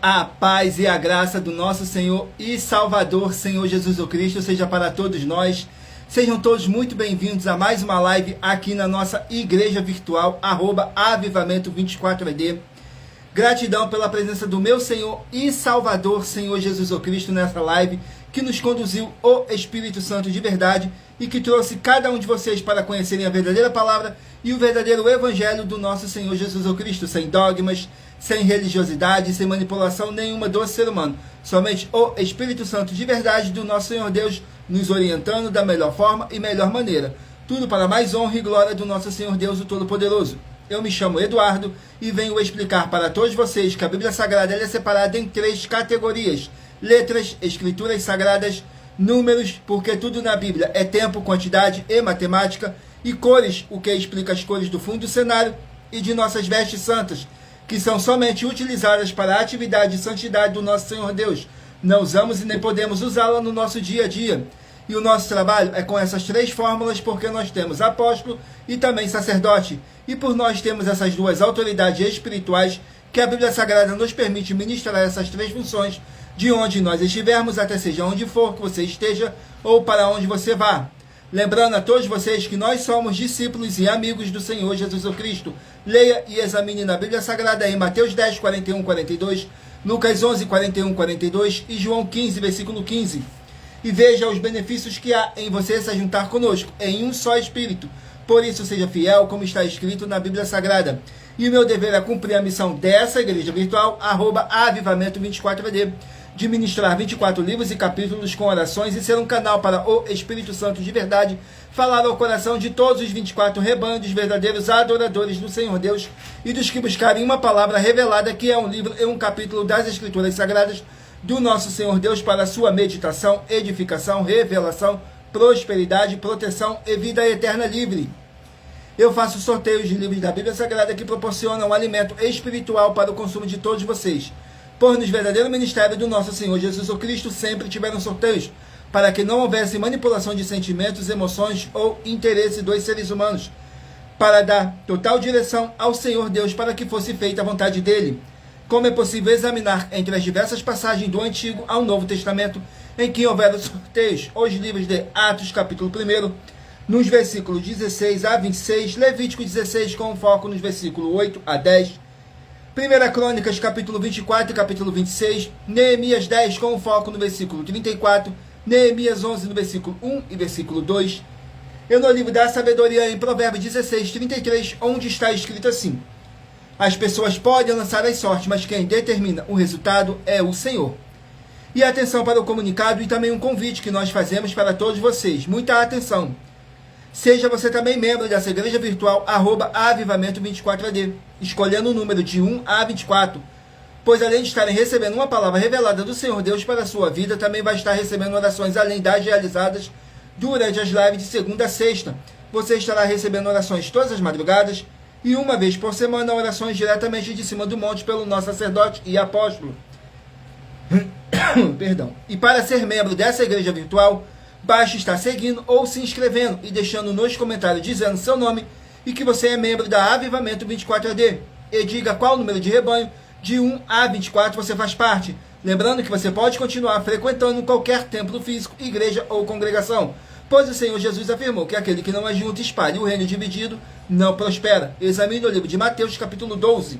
A paz e a graça do nosso Senhor e Salvador, Senhor Jesus Cristo, seja para todos nós. Sejam todos muito bem-vindos a mais uma live aqui na nossa igreja virtual, @avivamento24ed. Gratidão pela presença do meu Senhor e Salvador, Senhor Jesus Cristo, nessa live, que nos conduziu o Espírito Santo de verdade e que trouxe cada um de vocês para conhecerem a verdadeira palavra e o verdadeiro evangelho do nosso Senhor Jesus Cristo, sem dogmas, sem religiosidade, sem manipulação nenhuma do ser humano. Somente o Espírito Santo de verdade do nosso Senhor Deus nos orientando da melhor forma e melhor maneira. Tudo para mais honra e glória do nosso Senhor Deus, o Todo-Poderoso. Eu me chamo Eduardo e venho explicar para todos vocês que a Bíblia Sagrada é separada em 3 categorias: letras, escrituras sagradas, números, porque tudo na Bíblia é tempo, quantidade e matemática, e cores, o que explica as cores do fundo do cenário, e de nossas vestes santas, que são somente utilizadas para a atividade e santidade do nosso Senhor Deus. Não usamos e nem podemos usá-la no nosso dia a dia. E o nosso trabalho é com essas 3 fórmulas, porque nós temos apóstolo e também sacerdote. E por nós temos essas 2 autoridades espirituais, que a Bíblia Sagrada nos permite ministrar essas 3 funções, de onde nós estivermos, até seja onde for que você esteja, ou para onde você vá. Lembrando a todos vocês que nós somos discípulos e amigos do Senhor Jesus Cristo. Leia e examine na Bíblia Sagrada em Mateus 10, 41, 42, Lucas 11, 41, 42 e João 15, versículo 15. E veja os benefícios que há em você se juntar conosco em um só Espírito. Por isso seja fiel, como está escrito na Bíblia Sagrada. E o meu dever é cumprir a missão dessa igreja virtual, @avivamento24ed, de ministrar 24 livros e capítulos com orações e ser um canal para o Espírito Santo de verdade, falar ao coração de todos os 24 rebanhos dos verdadeiros adoradores do Senhor Deus e dos que buscarem uma palavra revelada, que é um livro e um capítulo das Escrituras Sagradas do nosso Senhor Deus, para a sua meditação, edificação, revelação, prosperidade, proteção e vida eterna livre. Eu faço sorteios de livros da Bíblia Sagrada que proporcionam alimento espiritual para o consumo de todos vocês. Pois no verdadeiro ministério do nosso Senhor Jesus Cristo sempre tiveram sorteios, para que não houvesse manipulação de sentimentos, emoções ou interesse dos seres humanos, para dar total direção ao Senhor Deus, para que fosse feita a vontade dele. Como é possível examinar entre as diversas passagens do Antigo ao Novo Testamento, em que houveram sorteios, os livros de Atos, capítulo 1, nos versículos 16 a 26, Levítico 16, com foco nos versículos 8 a 10, 1 Crônicas, capítulo 24 e capítulo 26, Neemias 10, com foco no versículo 34, Neemias 11, no versículo 1 e versículo 2, e no livro da sabedoria, em Provérbios 16, 33, onde está escrito assim: as pessoas podem lançar as sortes, mas quem determina o resultado é o Senhor. E atenção para o comunicado e também um convite que nós fazemos para todos vocês. Muita atenção! Seja você também membro dessa igreja virtual, @avivamento24ed, escolhendo o número de 1 a 24, pois além de estarem recebendo uma palavra revelada do Senhor Deus para a sua vida, também vai estar recebendo orações além das realizadas durante as lives de segunda a sexta. Você estará recebendo orações todas as madrugadas e uma vez por semana orações diretamente de cima do monte pelo nosso sacerdote e apóstolo. Perdão. E para ser membro dessa igreja virtual, basta estar seguindo ou se inscrevendo e deixando nos comentários dizendo seu nome e que você é membro da Avivamento 24AD. E diga qual número de rebanho, de 1 a 24, você faz parte. Lembrando que você pode continuar frequentando qualquer templo físico, igreja ou congregação, pois o Senhor Jesus afirmou que aquele que não ajunta e espalha o reino dividido não prospera. Examine o livro de Mateus, capítulo 12.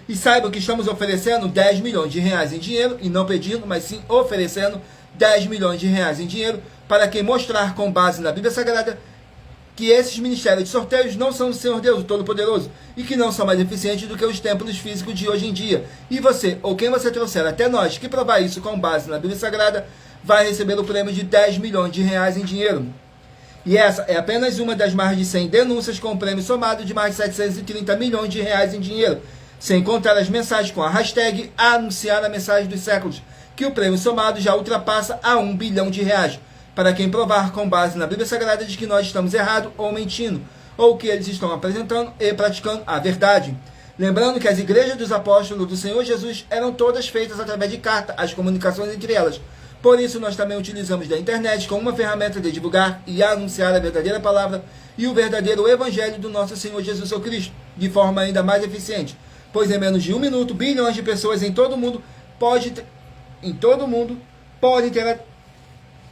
E saiba que estamos oferecendo 10 milhões de reais em dinheiro, e não pedindo, mas sim oferecendo 10 milhões de reais em dinheiro, para quem mostrar com base na Bíblia Sagrada que esses ministérios de sorteios não são do Senhor Deus, o Todo-Poderoso, e que não são mais eficientes do que os templos físicos de hoje em dia. E você, ou quem você trouxer até nós, que provar isso com base na Bíblia Sagrada, vai receber o prêmio de 10 milhões de reais em dinheiro. E essa é apenas uma das mais de 100 denúncias com um prêmio somado de mais de 730 milhões de reais em dinheiro, sem contar as mensagens com a hashtag anunciar a mensagem dos séculos, que o prêmio somado já ultrapassa a 1 bilhão de reais, para quem provar com base na Bíblia Sagrada de que nós estamos errados ou mentindo, ou que eles estão apresentando e praticando a verdade. Lembrando que as igrejas dos apóstolos do Senhor Jesus eram todas feitas através de carta, as comunicações entre elas. Por isso nós também utilizamos da internet como uma ferramenta de divulgar e anunciar a verdadeira palavra e o verdadeiro evangelho do nosso Senhor Jesus Cristo, de forma ainda mais eficiente, pois em menos de 1 minuto, bilhões de pessoas em todo o mundo em todo mundo, podem ter,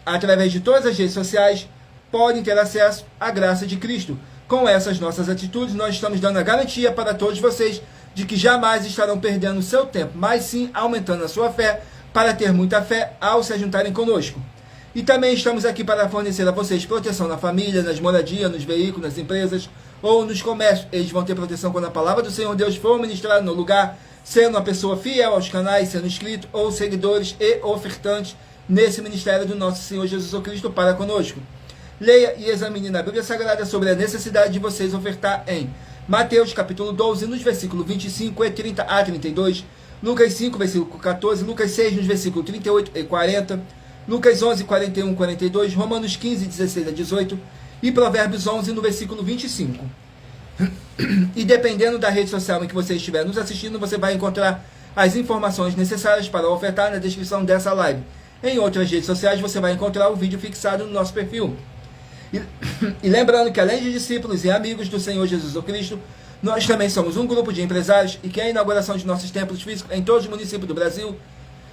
através de todas as redes sociais, podem ter acesso à graça de Cristo. Com essas nossas atitudes, nós estamos dando a garantia para todos vocês de que jamais estarão perdendo o seu tempo, mas sim aumentando a sua fé, para ter muita fé ao se juntarem conosco. E também estamos aqui para fornecer a vocês proteção na família, nas moradias, nos veículos, nas empresas ou nos comércios. Eles vão ter proteção quando a palavra do Senhor Deus for ministrada no lugar, sendo uma pessoa fiel aos canais, sendo inscrito ou seguidores e ofertantes nesse ministério do nosso Senhor Jesus Cristo para conosco. Leia e examine na Bíblia Sagrada sobre a necessidade de vocês ofertar em Mateus capítulo 12, nos versículos 25 e 30 a 32, Lucas 5, versículo 14, Lucas 6, nos versículos 38 e 40, Lucas 11, 41 e 42, Romanos 15, 16 a 18 e Provérbios 11, no versículo 25. E dependendo da rede social em que você estiver nos assistindo, você vai encontrar as informações necessárias para ofertar na descrição dessa live. Em outras redes sociais você vai encontrar o vídeo fixado no nosso perfil. E lembrando que além de discípulos e amigos do Senhor Jesus Cristo, nós também somos um grupo de empresários e que a inauguração de nossos templos físicos em todos os municípios do Brasil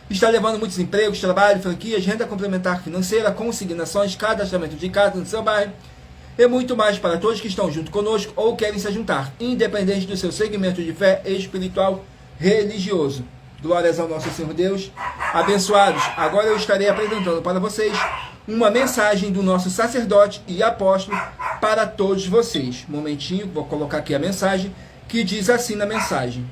está levando muitos empregos, trabalho, franquias, renda complementar financeira, consignações, cadastramento de casa no seu bairro e muito mais para todos que estão junto conosco ou querem se juntar, independente do seu segmento de fé espiritual religioso. Glórias ao nosso Senhor Deus. Abençoados, agora eu estarei apresentando para vocês uma mensagem do nosso sacerdote e apóstolo para todos vocês. Um momentinho, vou colocar aqui a mensagem, que diz assim na mensagem.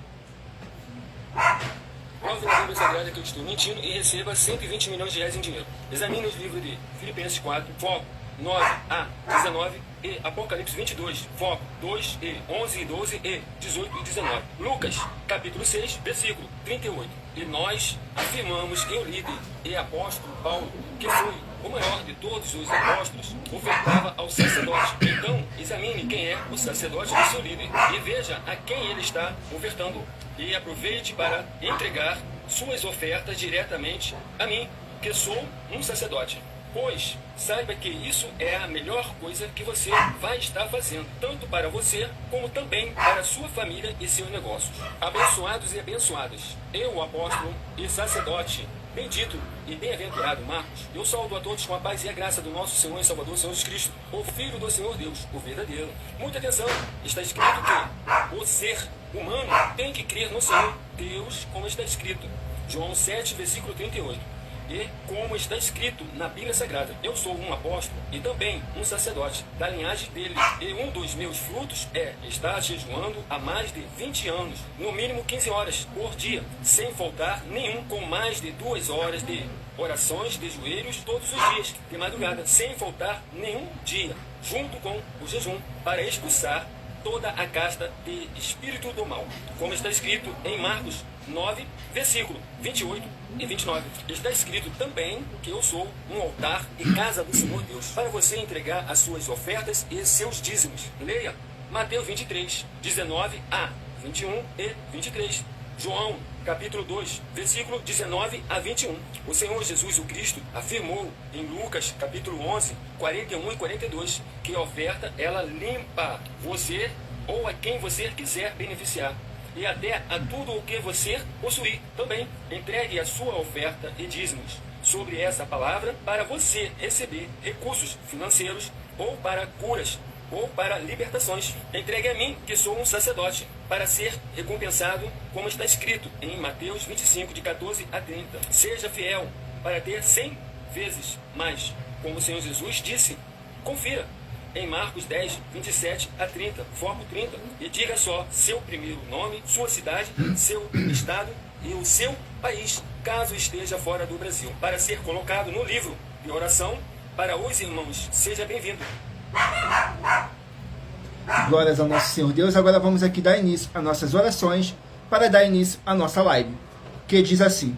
Prove na Bíblia Sagrada que eu estou mentindo e receba 120 milhões de reais em dinheiro. Examine os livros de Filipenses 4, foco 9a 19 e Apocalipse 22, foco 2 e 11 e 12 e 18 e 19. Lucas, capítulo 6, versículo 38. E nós afirmamos que o líder e apóstolo Paulo, que foi o maior de todos os apóstolos, ofertava ao sacerdote. Então, examine quem é o sacerdote do seu líder e veja a quem ele está ofertando. E aproveite para entregar suas ofertas diretamente a mim, que sou um sacerdote. Pois saiba que isso é a melhor coisa que você vai estar fazendo, tanto para você, como também para sua família e seus negócios. Abençoados e abençoadas, eu, o apóstolo e sacerdote, bendito e bem-aventurado Marcos, eu saúdo a todos com a paz e a graça do nosso Senhor e Salvador Jesus Cristo, o Filho do Senhor Deus, o verdadeiro. Muita atenção, está escrito que o ser humano tem que crer no Senhor Deus, como está escrito. João 7, versículo 38. E como está escrito na Bíblia Sagrada, eu sou um apóstolo e também um sacerdote da linhagem dele. E um dos meus frutos é estar jejuando há mais de 20 anos, no mínimo 15 horas por dia, sem faltar nenhum, com mais de 2 horas de orações de joelhos todos os dias, de madrugada, sem faltar nenhum dia, junto com o jejum, para expulsar toda a casta de espírito do mal. Como está escrito em Marcos 9, versículo 28 e 29. Está escrito também que eu sou um altar e casa do Senhor Deus, para você entregar as suas ofertas e seus dízimos. Leia Mateus 23, 19 a 21 e 23. João, capítulo 2, versículo 19 a 21. O Senhor Jesus, o Cristo, afirmou em Lucas, capítulo 11, 41 e 42, que a oferta, ela limpa você ou a quem você quiser beneficiar, e até a tudo o que você possuir. Também entregue a sua oferta e dízimos sobre essa palavra para você receber recursos financeiros ou para curas ou para libertações. Entregue a mim, que sou um sacerdote, para ser recompensado, como está escrito em Mateus 25, de 14 a 30. Seja fiel para ter 100 vezes mais, como o Senhor Jesus disse. Confira em Marcos 10, 27 a 30, foco 30, e diga só seu primeiro nome, sua cidade, seu estado e o seu país, caso esteja fora do Brasil, para ser colocado no livro de oração para os irmãos. Seja bem-vindo. Glórias ao nosso Senhor Deus. Agora vamos aqui dar início às nossas orações para dar início à nossa live, que diz assim: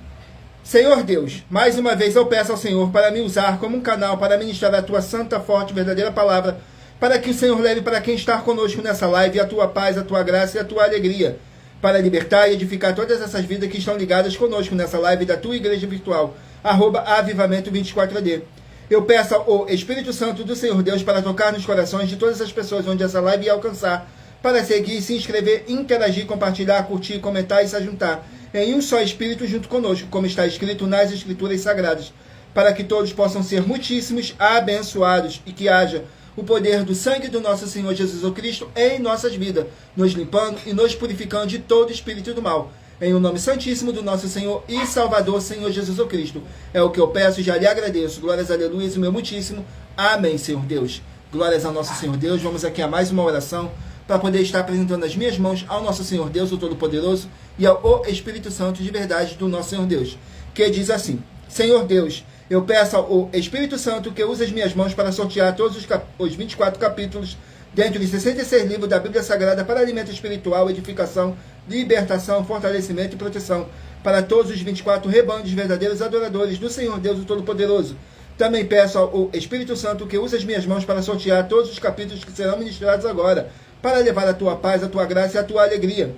Senhor Deus, mais uma vez eu peço ao Senhor para me usar como um canal para ministrar a tua santa, forte, verdadeira palavra, para que o Senhor leve para quem está conosco nessa live a tua paz, a tua graça e a tua alegria, para libertar e edificar todas essas vidas que estão ligadas conosco nessa live da tua igreja virtual, @avivamento24AD. Eu peço ao Espírito Santo do Senhor Deus para tocar nos corações de todas as pessoas onde essa live ia alcançar, para seguir, se inscrever, interagir, compartilhar, curtir, comentar e se juntar em um só Espírito junto conosco, como está escrito nas Escrituras Sagradas, para que todos possam ser muitíssimos abençoados e que haja o poder do sangue do nosso Senhor Jesus Cristo em nossas vidas, nos limpando e nos purificando de todo espírito do mal. Em o nome santíssimo do nosso Senhor e Salvador, Senhor Jesus Cristo. É o que eu peço e já lhe agradeço. Glórias, aleluia, o meu muitíssimo. Amém, Senhor Deus. Glórias ao nosso Senhor Deus. Vamos aqui a mais uma oração para poder estar apresentando as minhas mãos ao nosso Senhor Deus, o Todo-Poderoso, e ao Espírito Santo de verdade do nosso Senhor Deus, que diz assim: Senhor Deus, eu peço ao Espírito Santo que use as minhas mãos para sortear todos os 24 capítulos dentro de 66 livros da Bíblia Sagrada para alimento espiritual, edificação, libertação, fortalecimento e proteção para todos os 24 rebanhos verdadeiros adoradores do Senhor Deus, o Todo-Poderoso. Também peço ao Espírito Santo que use as minhas mãos para sortear todos os capítulos que serão ministrados agora, para levar a tua paz, a tua graça e a tua alegria,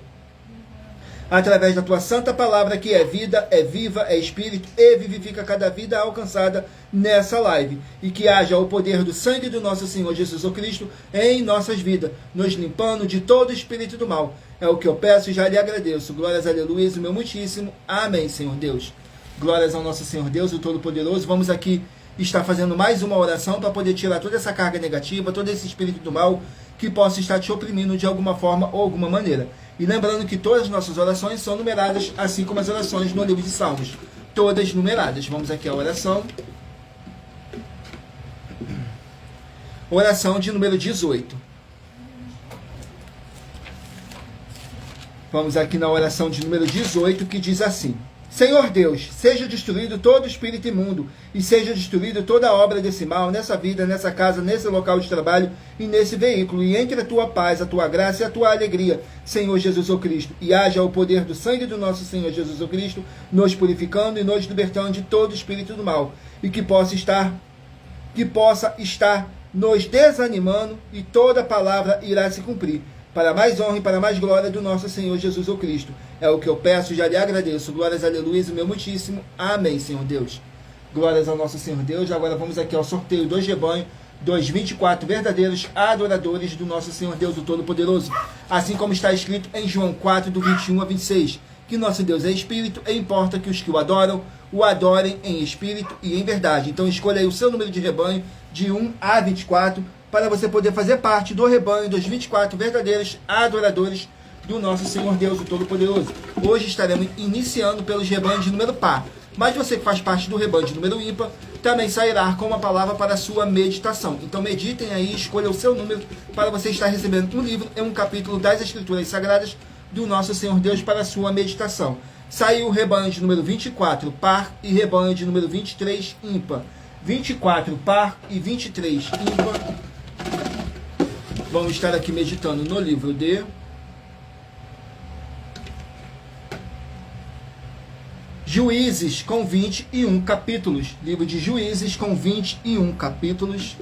através da tua santa palavra, que é vida, é viva, é espírito e vivifica cada vida alcançada nessa live. E que haja o poder do sangue do nosso Senhor Jesus Cristo em nossas vidas, nos limpando de todo espírito do mal. É o que eu peço e já lhe agradeço. Glórias, aleluia, o meu muitíssimo. Amém, Senhor Deus. Glórias ao nosso Senhor Deus, o Todo-Poderoso. Vamos aqui estar fazendo mais uma oração para poder tirar toda essa carga negativa, todo esse espírito do mal que possa estar te oprimindo de alguma forma ou alguma maneira. E lembrando que todas as nossas orações são numeradas, assim como as orações no livro de Salmos. Todas numeradas. Vamos aqui à oração. Oração de número 18. Vamos aqui na oração de número 18, que diz assim: Senhor Deus, seja destruído todo espírito imundo, e seja destruído toda obra desse mal, nessa vida, nessa casa, nesse local de trabalho e nesse veículo, e entre a tua paz, a tua graça e a tua alegria, Senhor Jesus Cristo, e haja o poder do sangue do nosso Senhor Jesus Cristo, nos purificando e nos libertando de todo espírito do mal, e que possa estar nos desanimando, e toda palavra irá se cumprir, para mais honra e para mais glória do nosso Senhor Jesus Cristo. É o que eu peço e já lhe agradeço. Glórias, aleluia, o meu muitíssimo. Amém, Senhor Deus. Glórias ao nosso Senhor Deus. Agora vamos aqui ao sorteio dos rebanhos, dos 24 verdadeiros adoradores do nosso Senhor Deus, o Todo-Poderoso. Assim como está escrito em João 4, do 21 a 26, que nosso Deus é Espírito, e importa que os que o adorem em Espírito e em verdade. Então escolha aí o seu número de rebanho, de 1 a 24, para você poder fazer parte do rebanho dos 24 verdadeiros adoradores do nosso Senhor Deus, o Todo-Poderoso. Hoje estaremos iniciando pelos rebanhos de número par, mas você que faz parte do rebanho de número ímpar, também sairá com uma palavra para a sua meditação. Então meditem aí, escolha o seu número, para você estar recebendo um livro e um capítulo das Escrituras Sagradas do nosso Senhor Deus para a sua meditação. Saiu o rebanho de número 24 par e rebanho de número 23 ímpar. 24 par e 23 ímpar. Vamos estar aqui meditando no livro de Juízes, com 21 capítulos. Livro de Juízes, com 21 capítulos.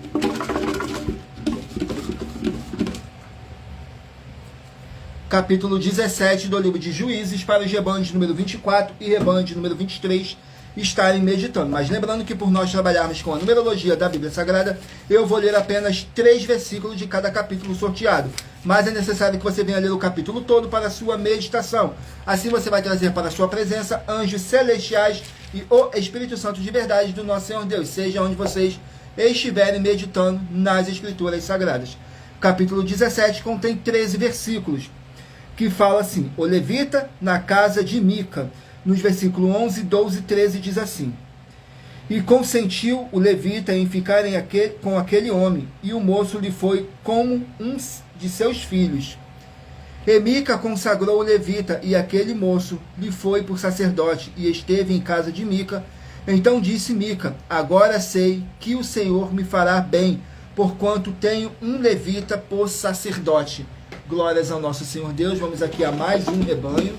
Capítulo 17 do livro de Juízes, para os rebanhos de número 24 e rebanho de número 23 estarem meditando. Mas lembrando que por nós trabalharmos com a numerologia da Bíblia Sagrada, eu vou ler apenas 3 versículos de cada capítulo sorteado. Mas é necessário que você venha ler o capítulo todo para a sua meditação. Assim você vai trazer para a sua presença anjos celestiais e o Espírito Santo de verdade do nosso Senhor Deus, seja onde vocês estiverem meditando nas Escrituras Sagradas. Capítulo 17 contém 13 versículos, que fala assim: o levita na casa de Mica. Nos versículos 11, 12 e 13 diz assim: e consentiu o levita em ficar com aquele homem, e o moço lhe foi como um de seus filhos. E Mica consagrou o levita, e aquele moço lhe foi por sacerdote, e esteve em casa de Mica. Então disse Mica: agora sei que o Senhor me fará bem, porquanto tenho um levita por sacerdote. Glórias ao nosso Senhor Deus. Vamos aqui a mais um rebanho.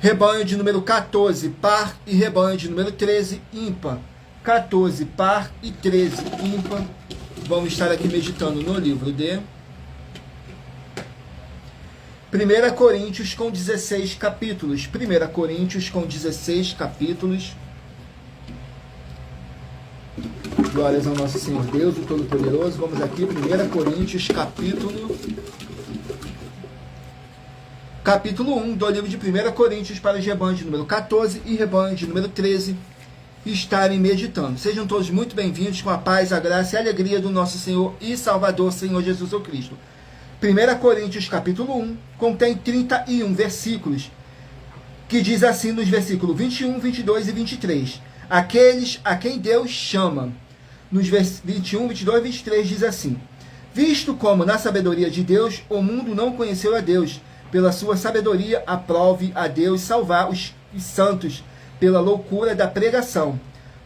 Rebanho de número 14, par, e rebanho de número 13, ímpar. 14, par e 13, ímpar. Vamos estar aqui meditando no livro de 1 Coríntios, com 16 capítulos. 1 Coríntios, com 16 capítulos. Glórias ao nosso Senhor Deus, o Todo-Poderoso. Vamos aqui, 1 Coríntios, capítulo capítulo 1 do livro de 1 Coríntios para os rebanhos de número 14 e rebanho de número 13 estarem meditando. Sejam todos muito bem-vindos com a paz, a graça e a alegria do nosso Senhor e Salvador, Senhor Jesus o Cristo. 1 Coríntios capítulo 1 contém 31 versículos, que diz assim nos versículos 21, 22 e 23. Aqueles a quem Deus chama. Nos 21, 22 e 23 diz assim: visto como na sabedoria de Deus o mundo não conheceu a Deus, pela sua sabedoria aprove a Deus salvar os santos pela loucura da pregação.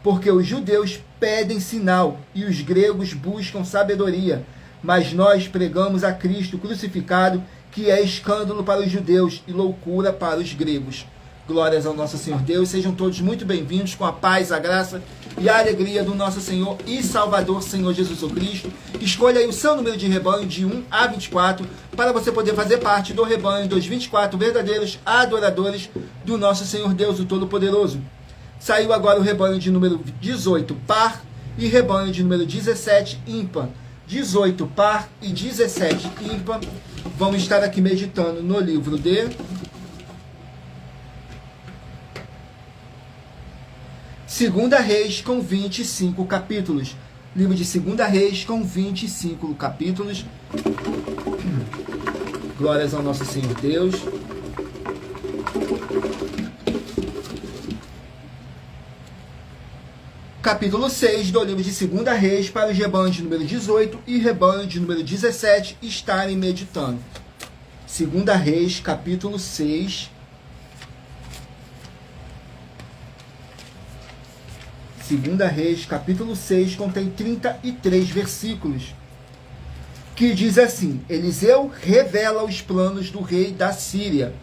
Porque os judeus pedem sinal e os gregos buscam sabedoria, mas nós pregamos a Cristo crucificado, que é escândalo para os judeus e loucura para os gregos. Glórias ao nosso Senhor Deus. Sejam todos muito bem-vindos com a paz, a graça e a alegria do nosso Senhor e Salvador, Senhor Jesus o Cristo. Escolha aí o seu número de rebanho de 1 a 24 para você poder fazer parte do rebanho dos 24 verdadeiros adoradores do nosso Senhor Deus, o Todo-Poderoso. Saiu agora o rebanho de número 18 par e rebanho de número 17 ímpar. 18 par e 17 ímpar. Vamos estar aqui meditando no livro de Segunda Reis com 25 capítulos. Livro de Segunda Reis com 25 capítulos. Glórias ao nosso Senhor Deus. Capítulo 6 do livro de Segunda Reis para os rebanhos de número 18 e rebanho de número 17 estarem meditando. Segunda Reis, capítulo 6. Segunda Reis, capítulo 6, contém 33 versículos, que diz assim: Eliseu revela os planos do rei da Síria.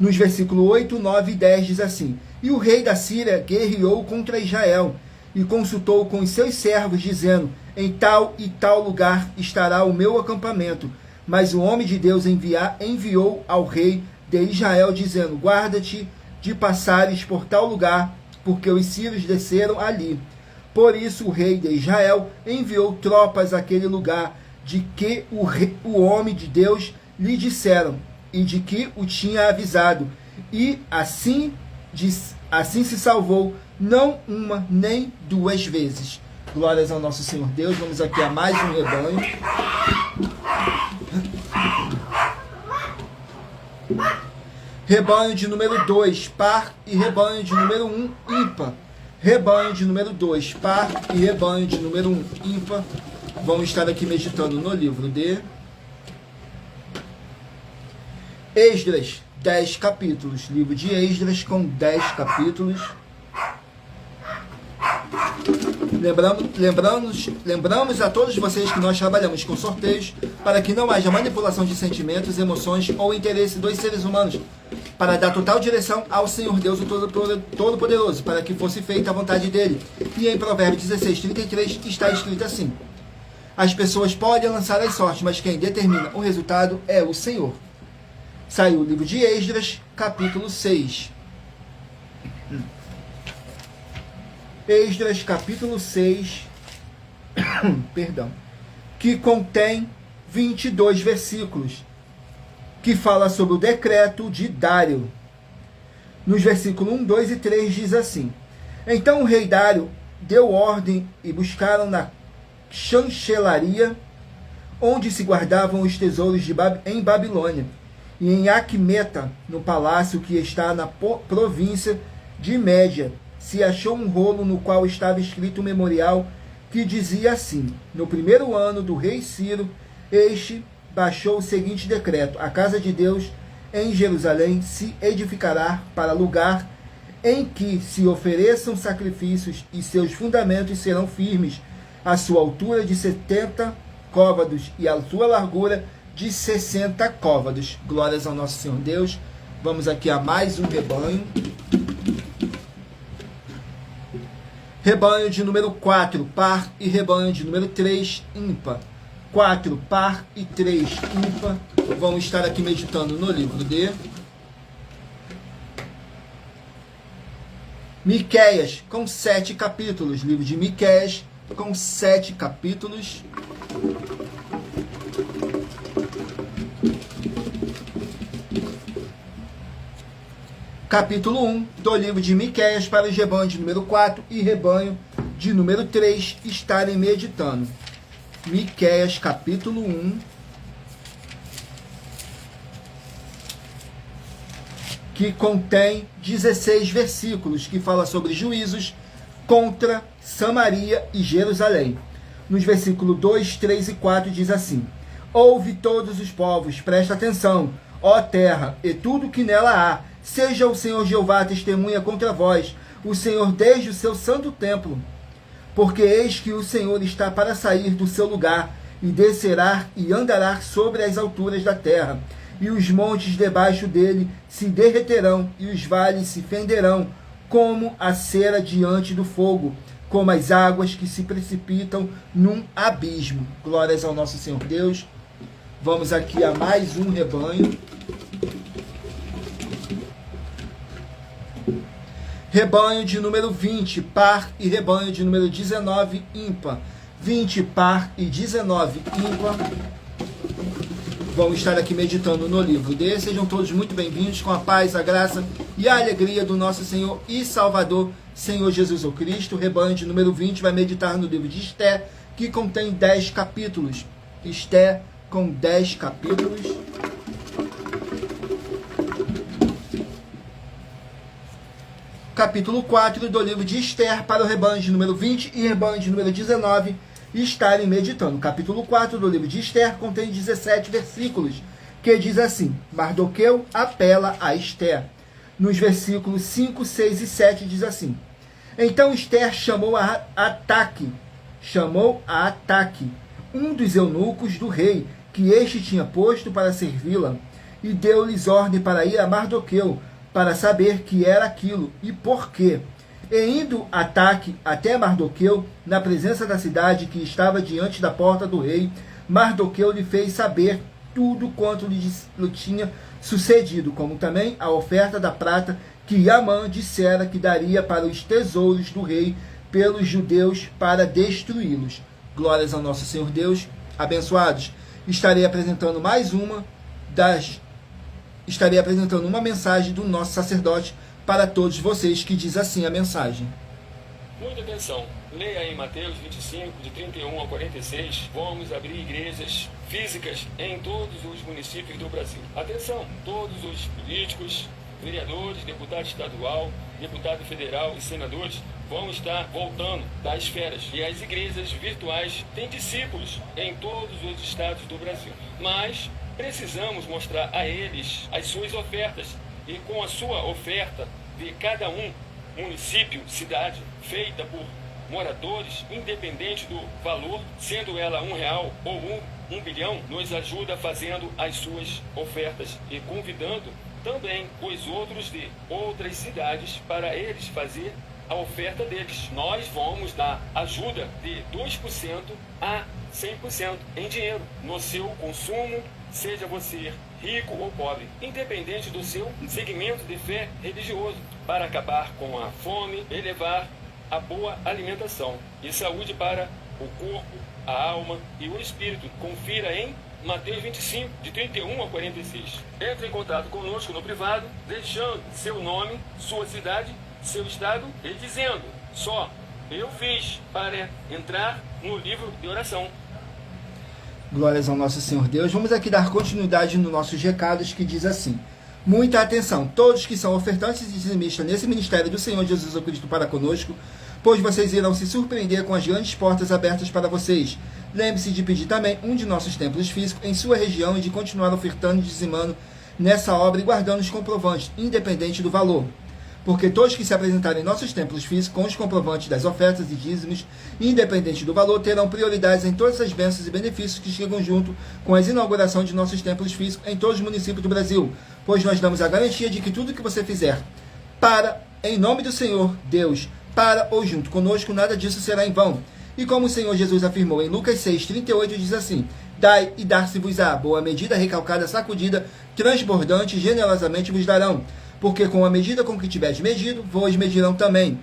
Nos versículos 8, 9 e 10 diz assim: E o rei da Síria guerreou contra Israel, e consultou com os seus servos, dizendo: Em tal e tal lugar estará o meu acampamento. Mas o homem de Deus enviou ao rei de Israel, dizendo: Guarda-te de passares por tal lugar, porque os sírios desceram ali. Por isso o rei de Israel enviou tropas àquele lugar, de que o homem de Deus lhe disseram, e de que o tinha avisado. E assim se salvou, não uma nem duas vezes. Glórias ao nosso Senhor Deus. Vamos aqui a mais um rebanho. Rebanho de número 2, par, e rebanho de número 1, ímpar. Rebanho de número 2, par, e rebanho de número 1, ímpar. Vamos estar aqui meditando no livro de Esdras, 10 capítulos. Livro de Esdras com 10 capítulos. Lembramos a todos vocês que nós trabalhamos com sorteios para que não haja manipulação de sentimentos, emoções ou interesse dos seres humanos, para dar total direção ao Senhor Deus, o Todo-Poderoso, para que fosse feita a vontade dele. E em Provérbios 16, 33 está escrito assim: as pessoas podem lançar as sortes, mas quem determina o resultado é o Senhor. Saiu o livro de Esdras, capítulo 6. Esdras, capítulo 6, perdão, que contém 22 versículos, que fala sobre o decreto de Dário. Nos versículos 1, 2 e 3 diz assim: Então o rei Dário deu ordem e buscaram na chancelaria, onde se guardavam os tesouros em Babilônia, e em Aquimeta, no palácio que está na província de Média, se achou um rolo no qual estava escrito um memorial que dizia assim: No primeiro ano do rei Ciro, este baixou o seguinte decreto: a casa de Deus em Jerusalém se edificará para lugar em que se ofereçam sacrifícios, e seus fundamentos serão firmes, a sua altura de 70 côvados e a sua largura de 60 côvados. Glórias ao nosso Senhor Deus. Vamos aqui a mais um rebanho. Rebanho de número 4, par, e rebanho de número 3, ímpar. 4, par, e 3, ímpar. Vamos estar aqui meditando no livro de Miqueias, com 7 capítulos. Livro de Miqueias, com 7 capítulos. capítulo 1 do livro de Miqueias para os rebanhos de número 4 e rebanho de número 3 estarem meditando. Miqueias capítulo 1, que contém 16 versículos, que fala sobre juízos contra Samaria e Jerusalém. Nos versículos 2, 3 e 4 diz assim: ouve todos os povos, presta atenção, ó terra, e tudo que nela há, seja o Senhor Jeová testemunha contra vós, o Senhor desde o seu santo templo. Porque eis que o Senhor está para sair do seu lugar, e descerá e andará sobre as alturas da terra, e os montes debaixo dele se derreterão, e os vales se fenderão, como a cera diante do fogo, como as águas que se precipitam num abismo. Glórias ao nosso Senhor Deus. Vamos aqui a mais um rebanho. Rebanho de número 20, par, e rebanho de número 19, ímpar. 20, par, e 19, ímpar. Vamos estar aqui meditando no livro dele. Sejam todos muito bem-vindos, com a paz, a graça e a alegria do nosso Senhor e Salvador, Senhor Jesus o Cristo. O rebanho de número 20 vai meditar no livro de Esther, que contém 10 capítulos. Esther com 10 capítulos. Capítulo 4 do livro de Esther para o rebanho de número 20 e rebanho de número 19 estarem meditando. Capítulo 4 do livro de Esther contém 17 versículos, que diz assim: Mardoqueu apela a Esther. Nos versículos 5, 6 e 7 diz assim: então Esther chamou a Ataque, um dos eunucos do rei, que este tinha posto para servi-la, e deu-lhes ordem para ir a Mardoqueu, para saber que era aquilo e por quê. E indo Ataque até Mardoqueu, na presença da cidade que estava diante da porta do rei, Mardoqueu lhe fez saber tudo quanto lhe tinha sucedido, como também a oferta da prata que Amã dissera que daria para os tesouros do rei pelos judeus para destruí-los. Glórias ao nosso Senhor Deus. Abençoados, estarei apresentando uma mensagem do nosso sacerdote para todos vocês, que diz assim a mensagem. Muita atenção. Leia em Mateus 25, de 31 a 46. Vamos abrir igrejas físicas em todos os municípios do Brasil. Atenção, todos os políticos, vereadores, deputado estadual, deputado federal e senadores vão estar voltando das férias. E as igrejas virtuais têm discípulos em todos os estados do Brasil. Mas precisamos mostrar a eles as suas ofertas. E com a sua oferta de cada município, cidade, feita por moradores, independente do valor, sendo ela R$1 ou 1 bilhão, nos ajuda fazendo as suas ofertas e convidando também os outros de outras cidades para eles fazer a oferta deles. Nós vamos dar ajuda de 2% a 100% em dinheiro no seu consumo, seja você rico ou pobre, independente do seu segmento de fé religioso, para acabar com a fome e levar a boa alimentação e saúde para o corpo, a alma e o espírito. Confira em Mateus 25, de 31 a 46. Entre em contato conosco no privado, deixando seu nome, sua cidade, seu estado e dizendo: só eu fiz, para entrar no livro de oração. Glórias ao nosso Senhor Deus. Vamos aqui dar continuidade nos nossos recados, que diz assim: muita atenção, todos que são ofertantes e dizimistas nesse ministério do Senhor Jesus Cristo para conosco, pois vocês irão se surpreender com as grandes portas abertas para vocês. Lembre-se de pedir também um de nossos templos físicos em sua região e de continuar ofertando e dizimando nessa obra e guardando os comprovantes, independente do valor. Porque todos que se apresentarem em nossos templos físicos com os comprovantes das ofertas e dízimos, independente do valor, terão prioridades em todas as bênçãos e benefícios que chegam junto com a inauguração de nossos templos físicos em todos os municípios do Brasil, pois nós damos a garantia de que tudo que você fizer em nome do Senhor Deus, para ou junto conosco, nada disso será em vão. E como o Senhor Jesus afirmou em Lucas 6,38, diz assim: dai e dar-se-vos-á, boa medida, recalcada, sacudida, transbordante, generosamente vos darão. Porque com a medida com que tiveres medido, vos medirão também.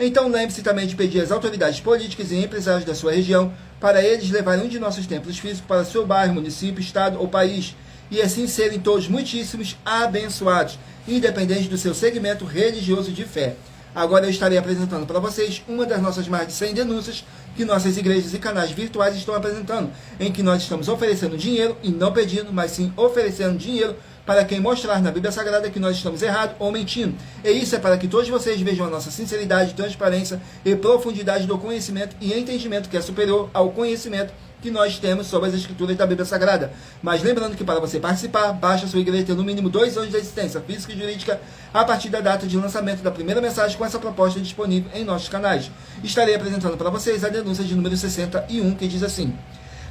Então lembre-se também de pedir às autoridades políticas e empresários da sua região, para eles levarem um de nossos templos físicos para seu bairro, município, estado ou país, e assim serem todos muitíssimos abençoados, independente do seu segmento religioso de fé. Agora eu estarei apresentando para vocês uma das nossas mais de 100 denúncias que nossas igrejas e canais virtuais estão apresentando, em que nós estamos oferecendo dinheiro e não pedindo, mas sim oferecendo dinheiro para quem mostrar na Bíblia Sagrada que nós estamos errados ou mentindo. E isso é para que todos vocês vejam a nossa sinceridade, transparência e profundidade do conhecimento e entendimento que é superior ao conhecimento que nós temos sobre as escrituras da Bíblia Sagrada. Mas lembrando que para você participar, basta a sua igreja ter no mínimo 2 anos de existência física e jurídica a partir da data de lançamento da primeira mensagem com essa proposta disponível em nossos canais. Estarei apresentando para vocês a denúncia de número 61, que diz assim: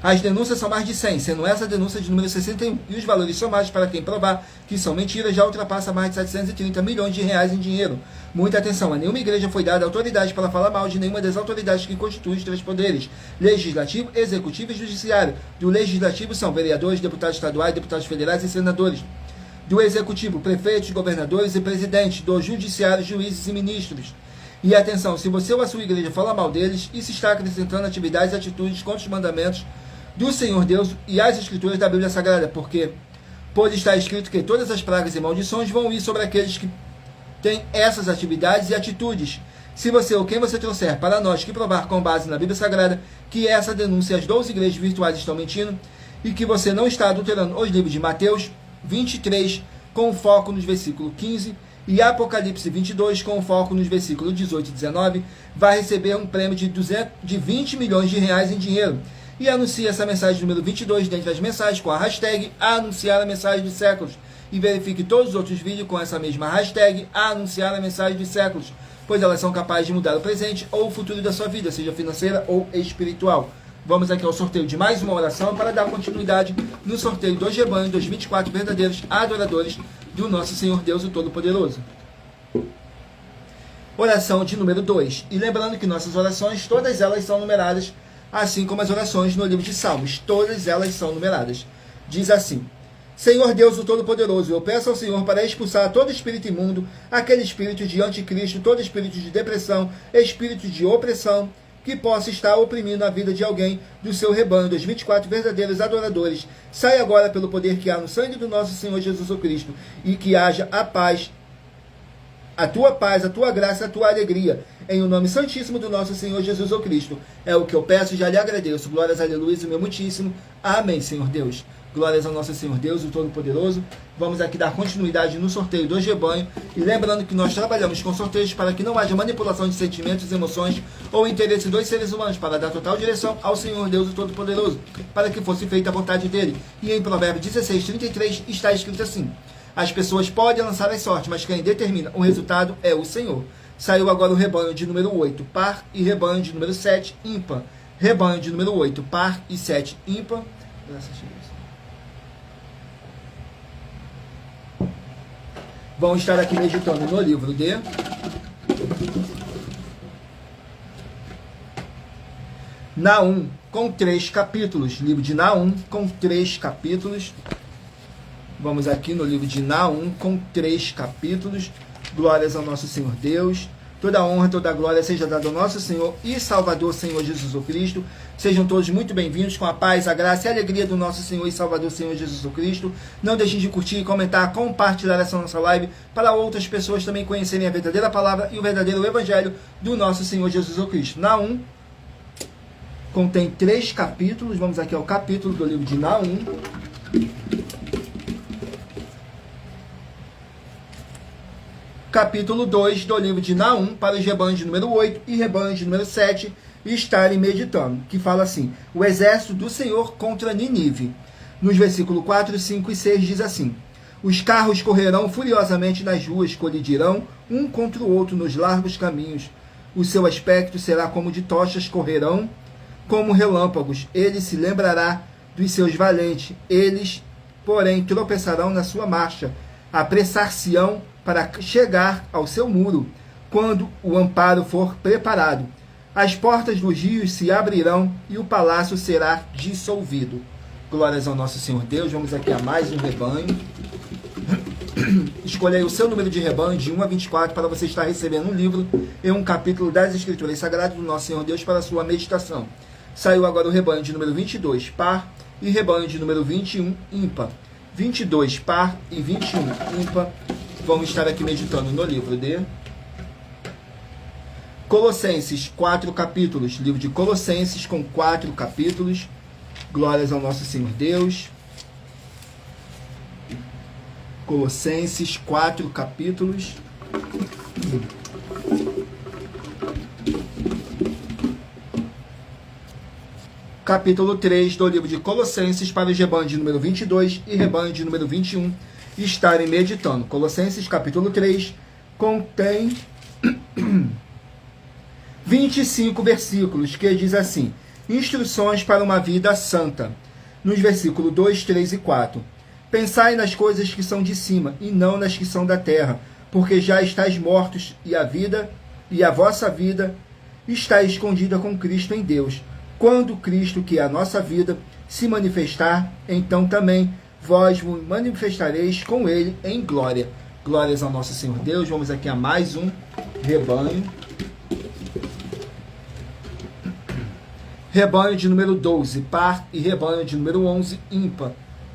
as denúncias são mais de 100, sendo essa a denúncia de número 61, e os valores somados para quem provar que são mentiras já ultrapassa mais de 730 milhões de reais em dinheiro. Muita atenção, a nenhuma igreja foi dada autoridade para falar mal de nenhuma das autoridades que constituem os 3 poderes: legislativo, executivo e judiciário. Do legislativo são vereadores, deputados estaduais, deputados federais e senadores. Do executivo, prefeitos, governadores e presidentes. Do judiciário, juízes e ministros. E atenção, se você ou a sua igreja fala mal deles, isso está acrescentando atividades e atitudes contra os mandamentos do Senhor Deus e as escrituras da Bíblia Sagrada, porque pode estar escrito que todas as pragas e maldições vão ir sobre aqueles que têm essas atividades e atitudes. Se você ou quem você trouxer para nós que provar com base na Bíblia Sagrada que essa denúncia e as 12 igrejas virtuais estão mentindo, e que você não está adulterando os livros de Mateus 23, com foco nos versículos 15, e Apocalipse 22, com foco nos versículos 18 e 19, vai receber um prêmio de 20 milhões de reais em dinheiro. E anuncie essa mensagem número 22 dentre as mensagens com a hashtag anunciar a mensagem dos séculos. E verifique todos os outros vídeos com essa mesma hashtag anunciar a mensagem dos séculos, pois elas são capazes de mudar o presente ou o futuro da sua vida, seja financeira ou espiritual. Vamos aqui ao sorteio de mais uma oração para dar continuidade no sorteio dos rebanhos dos 24 verdadeiros adoradores do nosso Senhor Deus, o Todo-Poderoso. Oração de número 2. E lembrando que nossas orações, todas elas são numeradas, assim como as orações no livro de Salmos, todas elas são numeradas. Diz assim: Senhor Deus, o Todo-Poderoso, eu peço ao Senhor para expulsar todo espírito imundo, aquele espírito de anticristo, todo espírito de depressão, espírito de opressão, que possa estar oprimindo a vida de alguém do seu rebanho, dos 24 verdadeiros adoradores. Sai agora pelo poder que há no sangue do nosso Senhor Jesus Cristo, e que haja a paz, a tua graça, a tua alegria, em o nome santíssimo do nosso Senhor Jesus Cristo. É o que eu peço e já lhe agradeço. Glórias, aleluia, o meu muitíssimo. Amém, Senhor Deus. Glórias ao nosso Senhor Deus, o Todo-Poderoso. Vamos aqui dar continuidade no sorteio do rebanho. E lembrando que nós trabalhamos com sorteios para que não haja manipulação de sentimentos, emoções ou interesse dos seres humanos, para dar total direção ao Senhor Deus, o Todo-Poderoso, para que fosse feita a vontade dele. E em Provérbios 16:33 está escrito assim: as pessoas podem lançar as sortes, mas quem determina o resultado é o Senhor. Saiu agora o rebanho de número 8, par, e rebanho de número 7, ímpar. Rebanho de número 8, par, e 7, ímpar. Vão estar aqui meditando no livro de Naum, com 3 capítulos. Livro de Naum, com 3 capítulos. Vamos aqui no livro de Naum, com 3 capítulos. Glórias ao nosso Senhor Deus. Toda honra, toda glória seja dada ao nosso Senhor e Salvador, Senhor Jesus Cristo. Sejam todos muito bem-vindos, com a paz, a graça e a alegria do nosso Senhor e Salvador, Senhor Jesus Cristo. Não deixem de curtir, comentar, compartilhar essa nossa live para outras pessoas também conhecerem a verdadeira palavra e o verdadeiro evangelho do nosso Senhor Jesus Cristo. Naum contém 3 capítulos. Vamos aqui ao capítulo do livro de Naum. Capítulo 2 do livro de Naum, para os rebanhos de número 8 e rebanhos de número 7 estarem meditando, que fala assim: o exército do Senhor contra Nínive. Nos versículos 4, 5 e 6 diz assim: os carros correrão furiosamente nas ruas, colidirão um contra o outro nos largos caminhos. O seu aspecto será como de tochas, correrão como relâmpagos. Ele se lembrará dos seus valentes, eles, porém, tropeçarão na sua marcha, apressar-se-ão para chegar ao seu muro, quando o amparo for preparado. As portas dos rios se abrirão e o palácio será dissolvido. Glórias ao nosso Senhor Deus. Vamos aqui a mais um rebanho. Escolha aí o seu número de rebanho, de 1 a 24, para você estar recebendo um livro e um capítulo das Escrituras Sagradas do nosso Senhor Deus para a sua meditação. Saiu agora o rebanho de número 22, par, e rebanho de número 21, ímpar. 22 par e 21 ímpar. Vamos estar aqui meditando no livro de Colossenses, 4 capítulos. Livro de Colossenses com 4 capítulos. Glórias ao nosso Senhor Deus. Colossenses, 4 capítulos. Capítulo 3 do livro de Colossenses para os rebanhos de número 22 e rebanho de número 21 estarem meditando. Colossenses, capítulo 3, contém 25 versículos, que diz assim: instruções para uma vida santa. Nos versículos 2, 3 e 4. Pensai nas coisas que são de cima, e não nas que são da terra, porque já estáis mortos, e a vossa vida está escondida com Cristo em Deus. Quando Cristo, que é a nossa vida, se manifestar, então também vós vos manifestareis com ele em glória. Glórias ao nosso Senhor Deus. Vamos aqui a mais um rebanho. Rebanho de número 12, par, e rebanho de número 11, ímpar.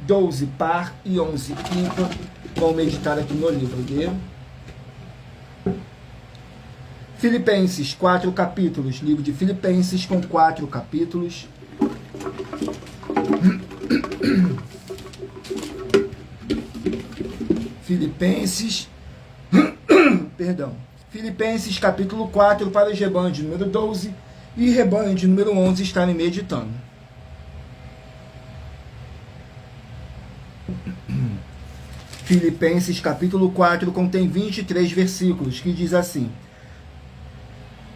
12, par e 11, ímpar. Vamos meditar aqui no livro de Filipenses, 4 capítulos. Livro de Filipenses com 4 capítulos. Filipenses, Filipenses, capítulo 4, para os rebanhos de número 12 e rebanho de número 11 estarem meditando. Filipenses, capítulo 4, contém 23 versículos, que diz assim: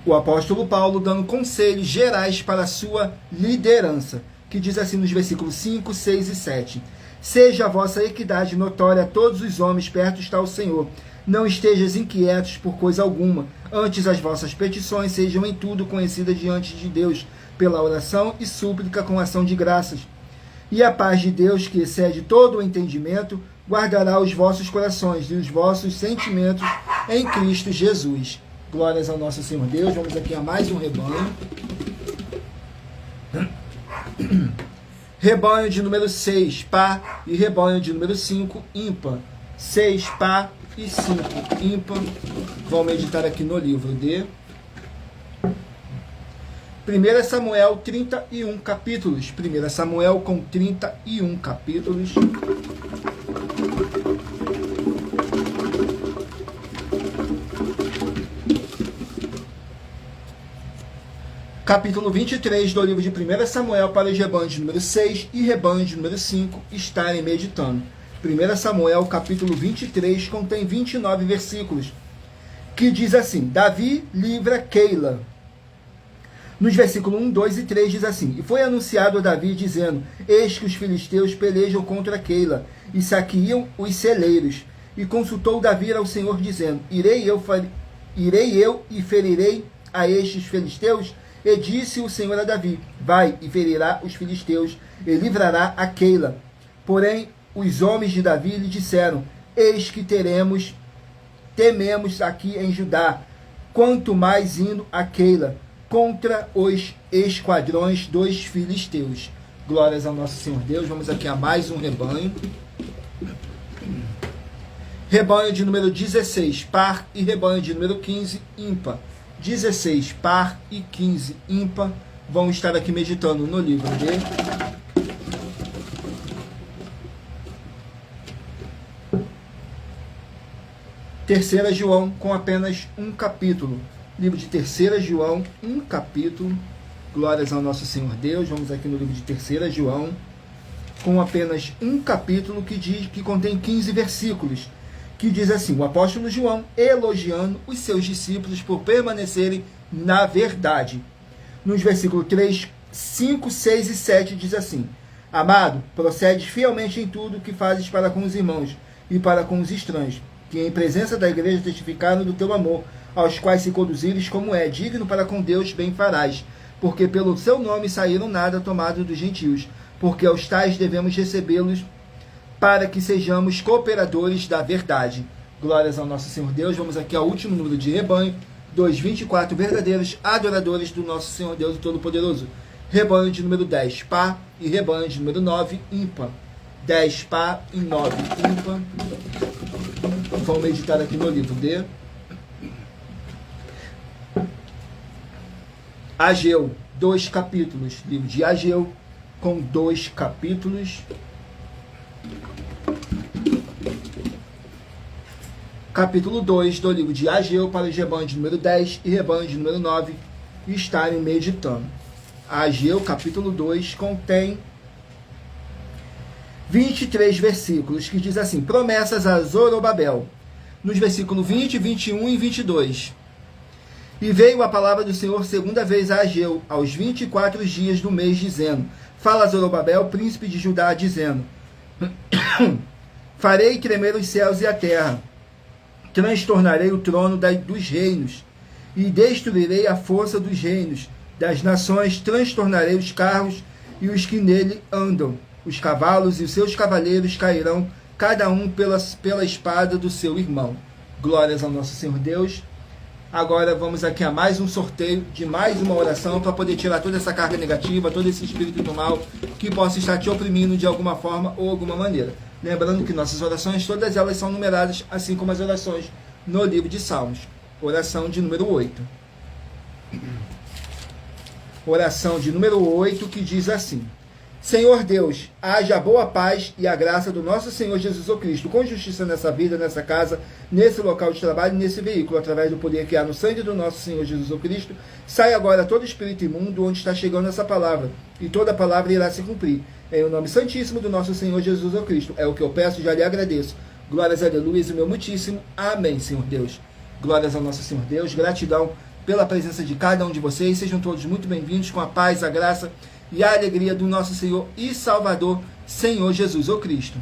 o apóstolo Paulo dando conselhos gerais para a sua liderança, que diz assim nos versículos 5, 6 e 7. Seja a vossa equidade notória a todos os homens, perto está o Senhor. Não estejas inquietos por coisa alguma, antes as vossas petições sejam em tudo conhecidas diante de Deus, pela oração e súplica com ação de graças. E a paz de Deus, que excede todo o entendimento, guardará os vossos corações e os vossos sentimentos em Cristo Jesus. Glórias ao nosso Senhor Deus. Vamos aqui a mais um rebanho. Rebanho de número 6, par, e rebanho de número 5, ímpar. 6, par e 5, ímpar. Vamos meditar aqui no livro de 1 Samuel, 31 capítulos. 1 Samuel com 31 capítulos. Capítulo 23 do livro de 1 Samuel para os rebanhos de número 6 e rebanho de número 5 estarem meditando. 1 Samuel, capítulo 23, contém 29 versículos, que diz assim: Davi livra Keila. Nos versículos 1, 2 e 3 diz assim: E foi anunciado a Davi, dizendo: Eis que os filisteus pelejam contra Keila, e saqueiam os celeiros. E consultou Davi ao Senhor, dizendo: Irei eu e ferirei a estes filisteus? E disse o Senhor a Davi: Vai e ferirá os filisteus, e livrará a Keila. Porém, os homens de Davi lhe disseram: Eis que tememos aqui em Judá, quanto mais indo a Keila, contra os esquadrões dos filisteus. Glórias ao nosso Senhor Deus. Vamos aqui a mais um rebanho. Rebanho de número 16, par, e rebanho de número 15, ímpar. 16, par e 15, ímpar. Vão estar aqui meditando no livro de 3 João, com apenas um capítulo. Livro de 3 João, um capítulo. Glórias ao nosso Senhor Deus. Vamos aqui no livro de 3 João, com apenas um capítulo, que contém 15 versículos, que diz assim: o apóstolo João elogiando os seus discípulos por permanecerem na verdade. Nos versículos 3, 5, 6 e 7 diz assim: Amado, procedes fielmente em tudo que fazes para com os irmãos e para com os estranhos, que em presença da igreja testificaram do teu amor, aos quais se conduzires como é digno para com Deus, bem farás, porque pelo seu nome saíram nada tomado dos gentios, porque aos tais devemos recebê-los, para que sejamos cooperadores da verdade. Glórias ao nosso Senhor Deus. Vamos aqui ao último número de rebanho, 24 verdadeiros adoradores do nosso Senhor Deus Todo-Poderoso. Rebanho de número 10, par, e rebanho de número 9, ímpar. 10 par e 9 ímpar. Vamos meditar aqui no livro de Ageu, 2 capítulos. Livro de Ageu, com 2 capítulos. Capítulo 2 do livro de Ageu, para os rebanhos de número 10 e rebanhos de número 9 estarem meditando. Ageu, capítulo 2, contém 23 versículos, que diz assim: promessas a Zorobabel, nos versículos 20, 21 e 22. E veio a palavra do Senhor segunda vez a Ageu, aos 24 dias do mês, dizendo: fala a Zorobabel, príncipe de Judá, dizendo: farei tremer os céus e a terra, transtornarei o trono dos reinos, e destruirei a força dos reinos das nações, transtornarei os carros e os que nele andam. Os cavalos e os seus cavaleiros cairão, cada um pela espada do seu irmão. Glórias ao nosso Senhor Deus. Agora vamos aqui a mais um sorteio de mais uma oração para poder tirar toda essa carga negativa, todo esse espírito do mal que possa estar te oprimindo de alguma forma ou alguma maneira. Lembrando que nossas orações, todas elas são numeradas, assim como as orações no livro de Salmos. Oração de número 8. Oração de número 8, que diz assim: Senhor Deus, haja a boa paz e a graça do nosso Senhor Jesus Cristo, com justiça nessa vida, nessa casa, nesse local de trabalho, nesse veículo, através do poder que há no sangue do nosso Senhor Jesus Cristo. Sai agora todo espírito imundo onde está chegando essa palavra, e toda palavra irá se cumprir. Em o nome santíssimo do nosso Senhor Jesus Cristo. É o que eu peço e já lhe agradeço. Glórias a Deus e o meu muitíssimo. Amém, Senhor Deus. Glórias ao nosso Senhor Deus. Gratidão pela presença de cada um de vocês. Sejam todos muito bem-vindos, com a paz, a graça e a alegria do nosso Senhor e Salvador, Senhor Jesus Cristo.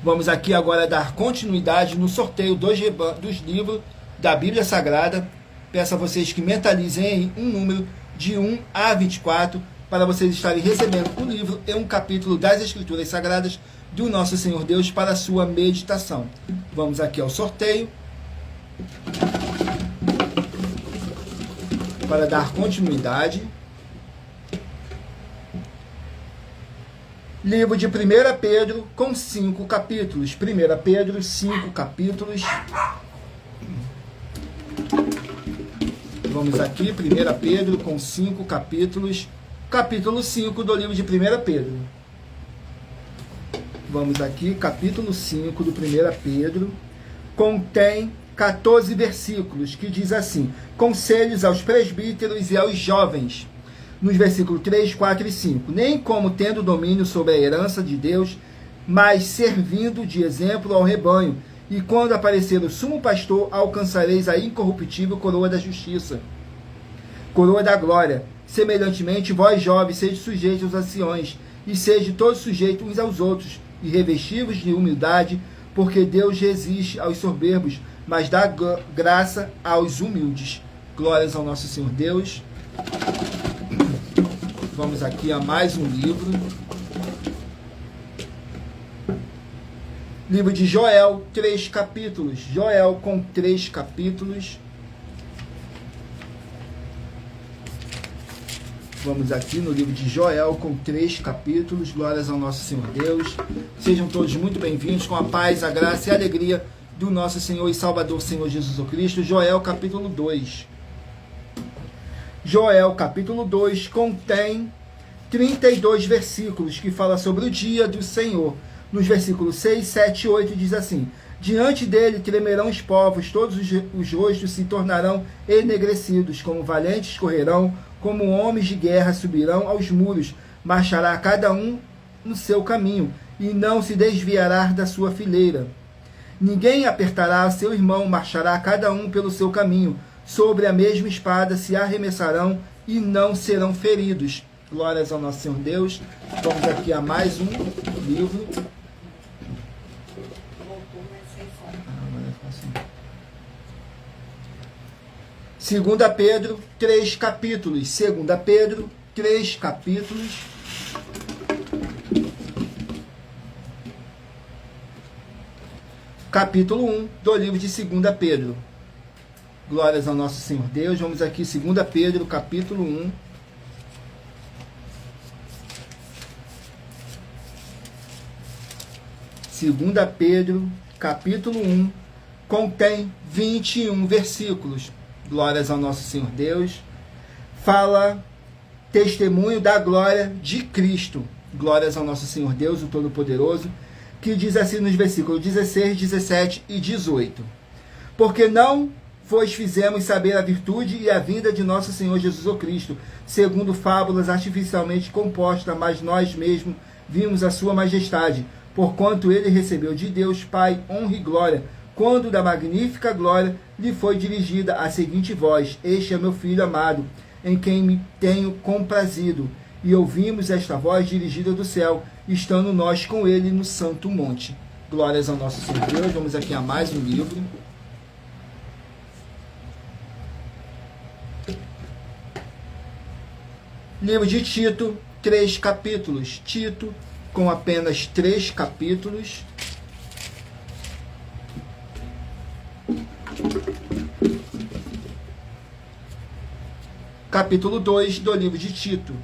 Vamos aqui agora dar continuidade no sorteio dos livros da Bíblia Sagrada. Peço a vocês que mentalizem um número de 1 a 24, para vocês estarem recebendo um livro e um capítulo das Escrituras Sagradas do nosso Senhor Deus para a sua meditação. Vamos aqui ao sorteio, para dar continuidade. Livro de 1 Pedro, com 5 capítulos. 1 Pedro, 5 capítulos. Vamos aqui, 1 Pedro, com 5 capítulos. Capítulo 5 do livro de 1 Pedro. Vamos aqui, capítulo 5 do 1 Pedro. Contém 14 versículos, que diz assim: conselhos aos presbíteros e aos jovens. Nos versículos 3, 4 e 5. Nem como tendo domínio sobre a herança de Deus, mas servindo de exemplo ao rebanho. E quando aparecer o sumo pastor, alcançareis a incorruptível coroa da justiça, coroa da glória. Semelhantemente, vós jovens, sede sujeitos aos anciões, e sede todos sujeitos uns aos outros, e revestivos de humildade, porque Deus resiste aos soberbos, mas dá graça aos humildes. Glórias ao nosso Senhor Deus. Vamos aqui a mais um livro. Livro de Joel, 3 capítulos. Joel com 3 capítulos. Vamos aqui no livro de Joel com 3 capítulos. Glórias ao nosso Senhor Deus. Sejam todos muito bem-vindos, com a paz, a graça e a alegria do nosso Senhor e Salvador, Senhor Jesus Cristo. Joel capítulo 2. Joel capítulo 2 contém 32 versículos, que fala sobre o dia do Senhor. Nos versículos 6, 7 e 8 diz assim: diante dele tremerão os povos, todos os rostos se tornarão enegrecidos, como valentes correrão, como homens de guerra subirão aos muros, marchará cada um no seu caminho, e não se desviará da sua fileira. Ninguém apertará a seu irmão, marchará cada um pelo seu caminho, sobre a mesma espada se arremessarão e não serão feridos. Glórias ao nosso Senhor Deus. Vamos aqui a mais um livro. Segunda Pedro, 3 capítulos. Segunda Pedro, 3 capítulos. Capítulo 1 do livro de 2 Pedro. Glórias ao nosso Senhor Deus. Vamos aqui, 2 Pedro, capítulo 1. 2 Pedro, capítulo 1, contém 21 versículos. Glórias ao nosso Senhor Deus. Fala testemunho da glória de Cristo. Glórias ao nosso Senhor Deus, o Todo-Poderoso, que diz assim nos versículos 16, 17 e 18. Porque não vos fizemos saber a virtude e a vinda de nosso Senhor Jesus Cristo, segundo fábulas artificialmente compostas, mas nós mesmos vimos a sua majestade, porquanto ele recebeu de Deus Pai honra e glória, quando da magnífica glória lhe foi dirigida a seguinte voz: Este é meu Filho amado, em quem me tenho comprazido. E ouvimos esta voz dirigida do céu, estando nós com ele no santo monte. Glórias ao nosso Senhor Deus. Vamos aqui a mais um livro. Livro de Tito, 3 capítulos. Tito, com apenas 3 capítulos. Capítulo 2 do livro de Tito.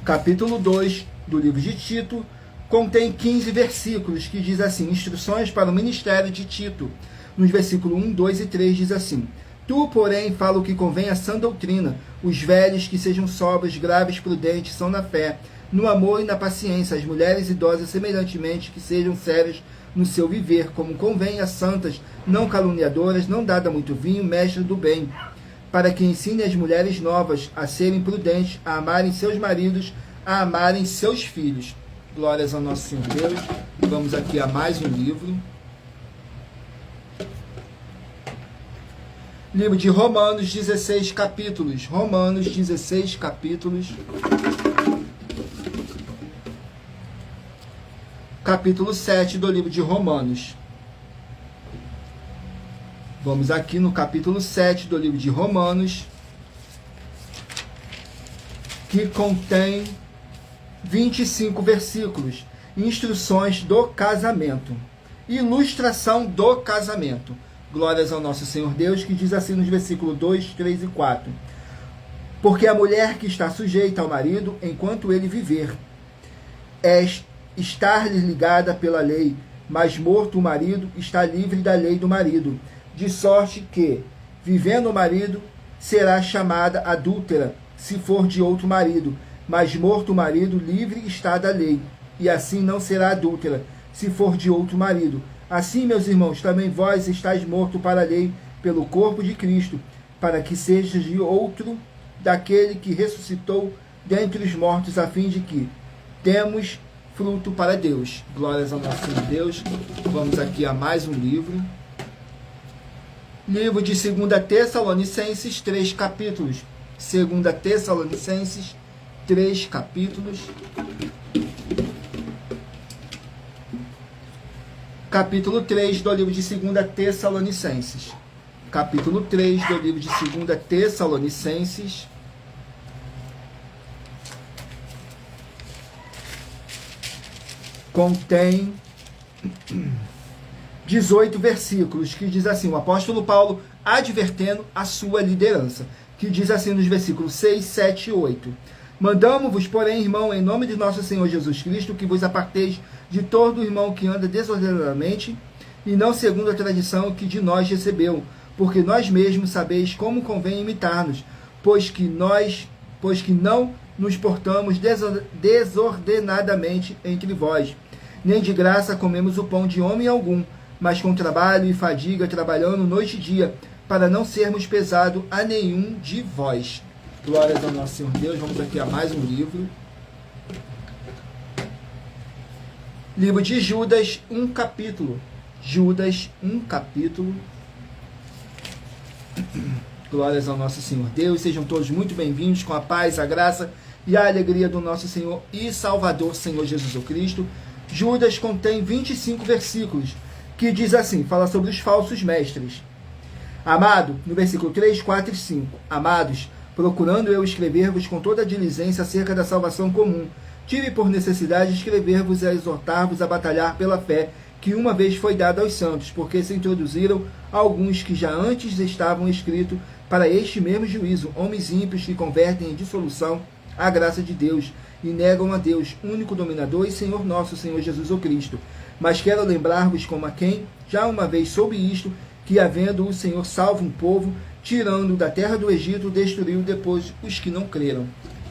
Capítulo 2 do livro de Tito contém 15 versículos, que diz assim: instruções para o ministério de Tito. Nos versículos 1, 2 e 3 diz assim: Tu, porém, fala o que convém à sã doutrina, os velhos que sejam sóbrios, graves, prudentes, são na fé, no amor e na paciência, as mulheres idosas semelhantemente que sejam sérias no seu viver, como convém a santas, não caluniadoras, não dada muito vinho, mestre do bem, para que ensine as mulheres novas a serem prudentes, a amarem seus maridos, a amarem seus filhos. Glórias ao nosso Senhor Deus. Vamos aqui a mais um livro. Livro de Romanos, 16 capítulos. Romanos, 16 capítulos. Capítulo 7 do livro de Romanos. Vamos aqui no capítulo 7 do livro de Romanos, que contém 25 versículos. Instruções do casamento. Ilustração do casamento. Glórias ao nosso Senhor Deus, que diz assim nos versículos 2, 3 e 4. Porque a mulher que está sujeita ao marido, enquanto ele viver, é estar-lhe ligada pela lei, mas morto o marido, está livre da lei do marido. De sorte que, vivendo o marido, será chamada adúltera, se for de outro marido, mas morto o marido, livre está da lei, e assim não será adúltera, se for de outro marido. Assim, meus irmãos, também vós estáis mortos para a lei, pelo corpo de Cristo, para que sejas de outro daquele que ressuscitou dentre os mortos, a fim de que temos fruto para Deus. Glórias ao nosso Senhor Deus. Vamos aqui a mais um livro. Livro de 2 Tessalonicenses, 3 capítulos. 2 Tessalonicenses, 3 capítulos. Capítulo 3 do livro de 2 Tessalonicenses. Capítulo 3 do livro de 2 Tessalonicenses. Contém 18 versículos, que diz assim, o apóstolo Paulo advertendo a sua liderança, que diz assim nos versículos 6, 7 e 8. Mandamo-vos, porém, irmão, em nome de nosso Senhor Jesus Cristo, que vos aparteis de todo irmão que anda desordenadamente, e não segundo a tradição que de nós recebeu, porque nós mesmos sabeis como convém imitar-nos, pois que não nos portamos desordenadamente entre vós, nem de graça comemos o pão de homem algum, mas com trabalho e fadiga, trabalhando noite e dia, para não sermos pesados a nenhum de vós. Glórias ao nosso Senhor Deus. Vamos aqui a mais um livro. Livro de Judas, 1 capítulo. Judas, 1 capítulo. Glórias ao nosso Senhor Deus. Sejam todos muito bem-vindos, com a paz, a graça e a alegria do nosso Senhor e Salvador, Senhor Jesus Cristo. Judas contém 25 versículos, que diz assim, fala sobre os falsos mestres. Amado, no versículo 3, 4 e 5. Amados, procurando eu escrever-vos com toda a diligência acerca da salvação comum, tive por necessidade escrever-vos e exortar-vos a batalhar pela fé que uma vez foi dada aos santos, porque se introduziram alguns que já antes estavam escritos para este mesmo juízo, homens ímpios que convertem em dissolução a graça de Deus e negam a Deus, único dominador e Senhor nosso, Senhor Jesus o Cristo. Mas quero lembrar-vos como a quem já uma vez soube isto, que havendo o Senhor salvo um povo, tirando da terra do Egito, destruiu depois os que não creram.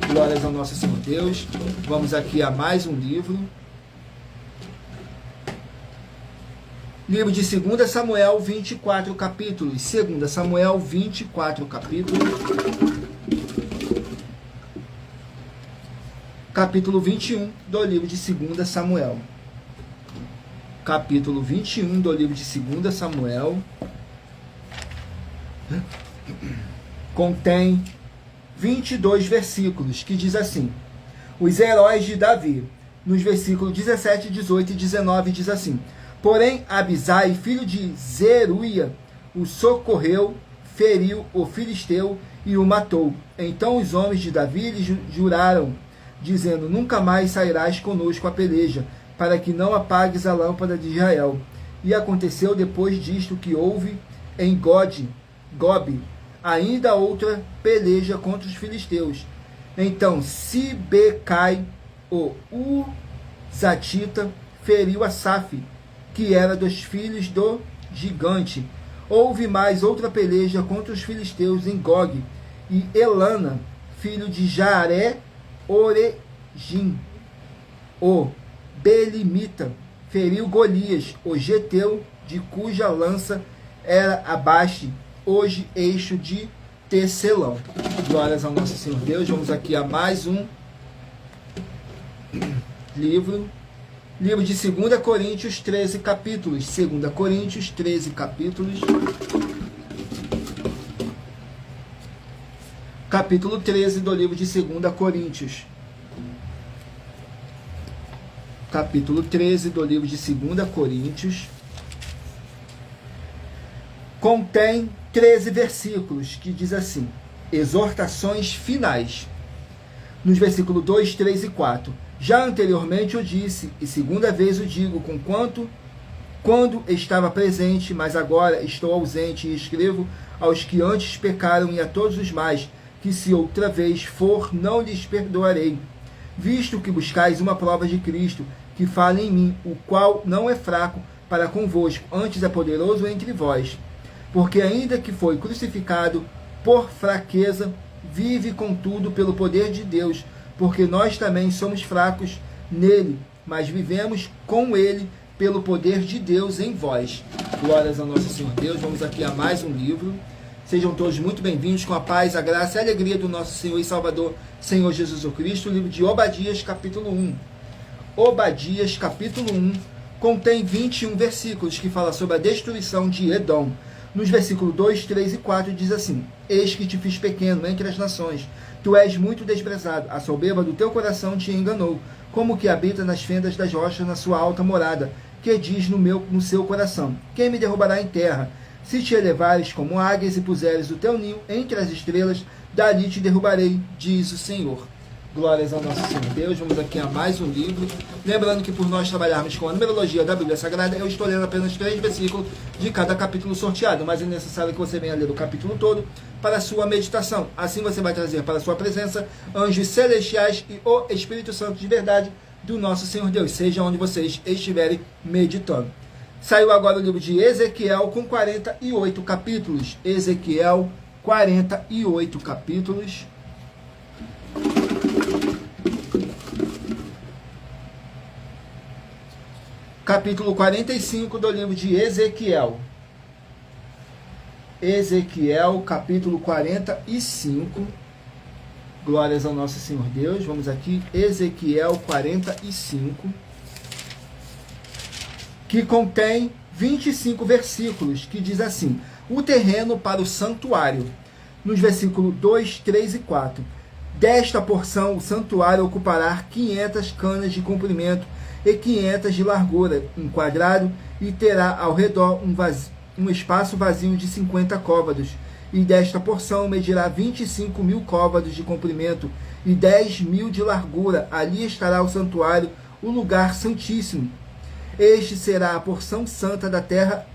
Glórias ao nosso Senhor Deus. Vamos aqui a mais um livro. Livro de 2 Samuel, 24 capítulos. 2 Samuel, 24 capítulos. Capítulo 21 do livro de 2 Samuel. Capítulo 21 do livro de 2 Samuel. Contém 22 versículos, que diz assim: os heróis de Davi. Nos versículos 17, 18 e 19 diz assim: porém Abisai, filho de Zeruia, o socorreu, feriu o filisteu e o matou. Então os homens de Davi lhe juraram, dizendo: nunca mais sairás conosco a peleja, para que não apagues a lâmpada de Israel. E aconteceu depois disto que houve em Gobe ainda outra peleja contra os filisteus. Então Sibecai, o Uzatita, feriu Asaf, que era dos filhos do gigante. Houve mais outra peleja contra os filisteus em Gog, e Elana, filho de Jaare Oregim, o Belimita, feriu Golias, o geteu, de cuja lança era Abaste, hoje eixo de tecelão. Glórias ao nosso Senhor Deus. Vamos aqui a mais um livro. Livro de 2 Coríntios, 13 capítulos. 2 Coríntios, 13 capítulos. Capítulo 13 do livro de 2 Coríntios. Capítulo 13 do livro de 2 Coríntios. Contém 13 versículos, que diz assim: exortações finais. Nos versículos 2, 3 e 4. Já anteriormente eu disse, e segunda vez o digo, quando estava presente, mas agora estou ausente, e escrevo aos que antes pecaram e a todos os mais, que se outra vez for, não lhes perdoarei. Visto que buscais uma prova de Cristo, que fala em mim, o qual não é fraco para convosco, antes é poderoso entre vós. Porque ainda que foi crucificado por fraqueza, vive contudo pelo poder de Deus, porque nós também somos fracos nele, mas vivemos com ele pelo poder de Deus em vós. Glórias ao nosso Senhor Deus. Vamos aqui a mais um livro. Sejam todos muito bem-vindos, com a paz, a graça e a alegria do nosso Senhor e Salvador, Senhor Jesus Cristo. O livro de Obadias, capítulo 1. Obadias, capítulo 1, contém 21 versículos, que fala sobre a destruição de Edom. Nos versículos 2, 3 e 4 diz assim: eis que te fiz pequeno entre as nações, tu és muito desprezado, a soberba do teu coração te enganou, como que habita nas fendas das rochas na sua alta morada, que diz no seu coração: quem me derrubará em terra? Se te elevares como águias e puseres o teu ninho entre as estrelas, dali te derrubarei, diz o Senhor. Glórias ao nosso Senhor Deus. Vamos aqui a mais um livro. Lembrando que por nós trabalharmos com a numerologia da Bíblia Sagrada, eu estou lendo apenas 3 versículos de cada capítulo sorteado, mas é necessário que você venha ler o capítulo todo para a sua meditação. Assim você vai trazer para a sua presença anjos celestiais e o Espírito Santo de verdade do nosso Senhor Deus, seja onde vocês estiverem meditando. Saiu agora o livro de Ezequiel com 48 capítulos. Ezequiel, 48 capítulos. Capítulo 45 do livro de Ezequiel. Ezequiel, capítulo 45. Glórias ao nosso Senhor Deus. Vamos aqui, Ezequiel 45. Que contém 25 versículos, que diz assim: o terreno para o santuário. Nos versículos 2, 3 e 4. Desta porção o santuário ocupará 500 canas de comprimento e 500 de largura, um quadrado, e terá ao redor um espaço vazio de 50 côvados. E desta porção medirá 25.000 côvados de comprimento e 10.000 de largura. Ali estará o santuário, o lugar santíssimo. Este será a porção santa da terra.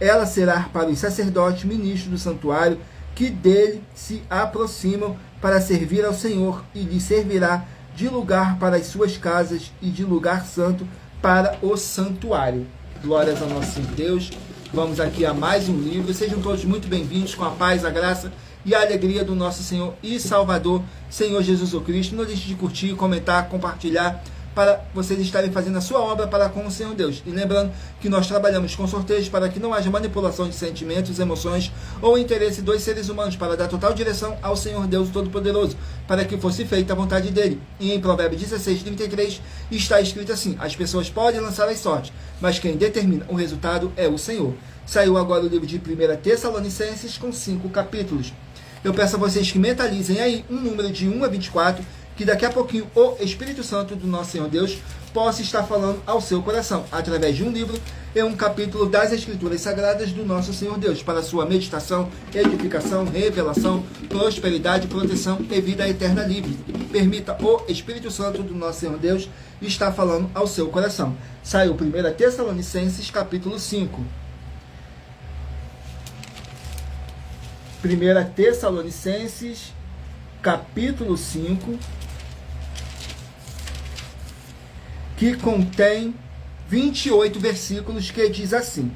Ela será para os sacerdotes, ministros do santuário, que dele se aproximam para servir ao Senhor, e lhe servirá de lugar para as suas casas e de lugar santo para o santuário. Glórias ao nosso Deus. Vamos aqui a mais um livro. Sejam todos muito bem-vindos, com a paz, a graça e a alegria do nosso Senhor e Salvador, Senhor Jesus Cristo. Não deixe de curtir, comentar, compartilhar, para vocês estarem fazendo a sua obra para com o Senhor Deus. E lembrando que nós trabalhamos com sorteios para que não haja manipulação de sentimentos, emoções ou interesse dos seres humanos, para dar total direção ao Senhor Deus Todo-Poderoso, para que fosse feita a vontade dele. E em Provérbios 16:33 está escrito assim: as pessoas podem lançar as sortes, mas quem determina o resultado é o Senhor. Saiu agora o livro de 1 Tessalonicenses com 5 capítulos. Eu peço a vocês que mentalizem aí um número de 1 a 24, que daqui a pouquinho o Espírito Santo do nosso Senhor Deus possa estar falando ao seu coração, através de um livro e um capítulo das Escrituras Sagradas do nosso Senhor Deus, para sua meditação, edificação, revelação, prosperidade, proteção e vida eterna livre. Permita o Espírito Santo do nosso Senhor Deus estar falando ao seu coração. Saiu 1 Tessalonicenses capítulo 5. 1 Tessalonicenses capítulo 5, que contém 28 versículos, que diz assim: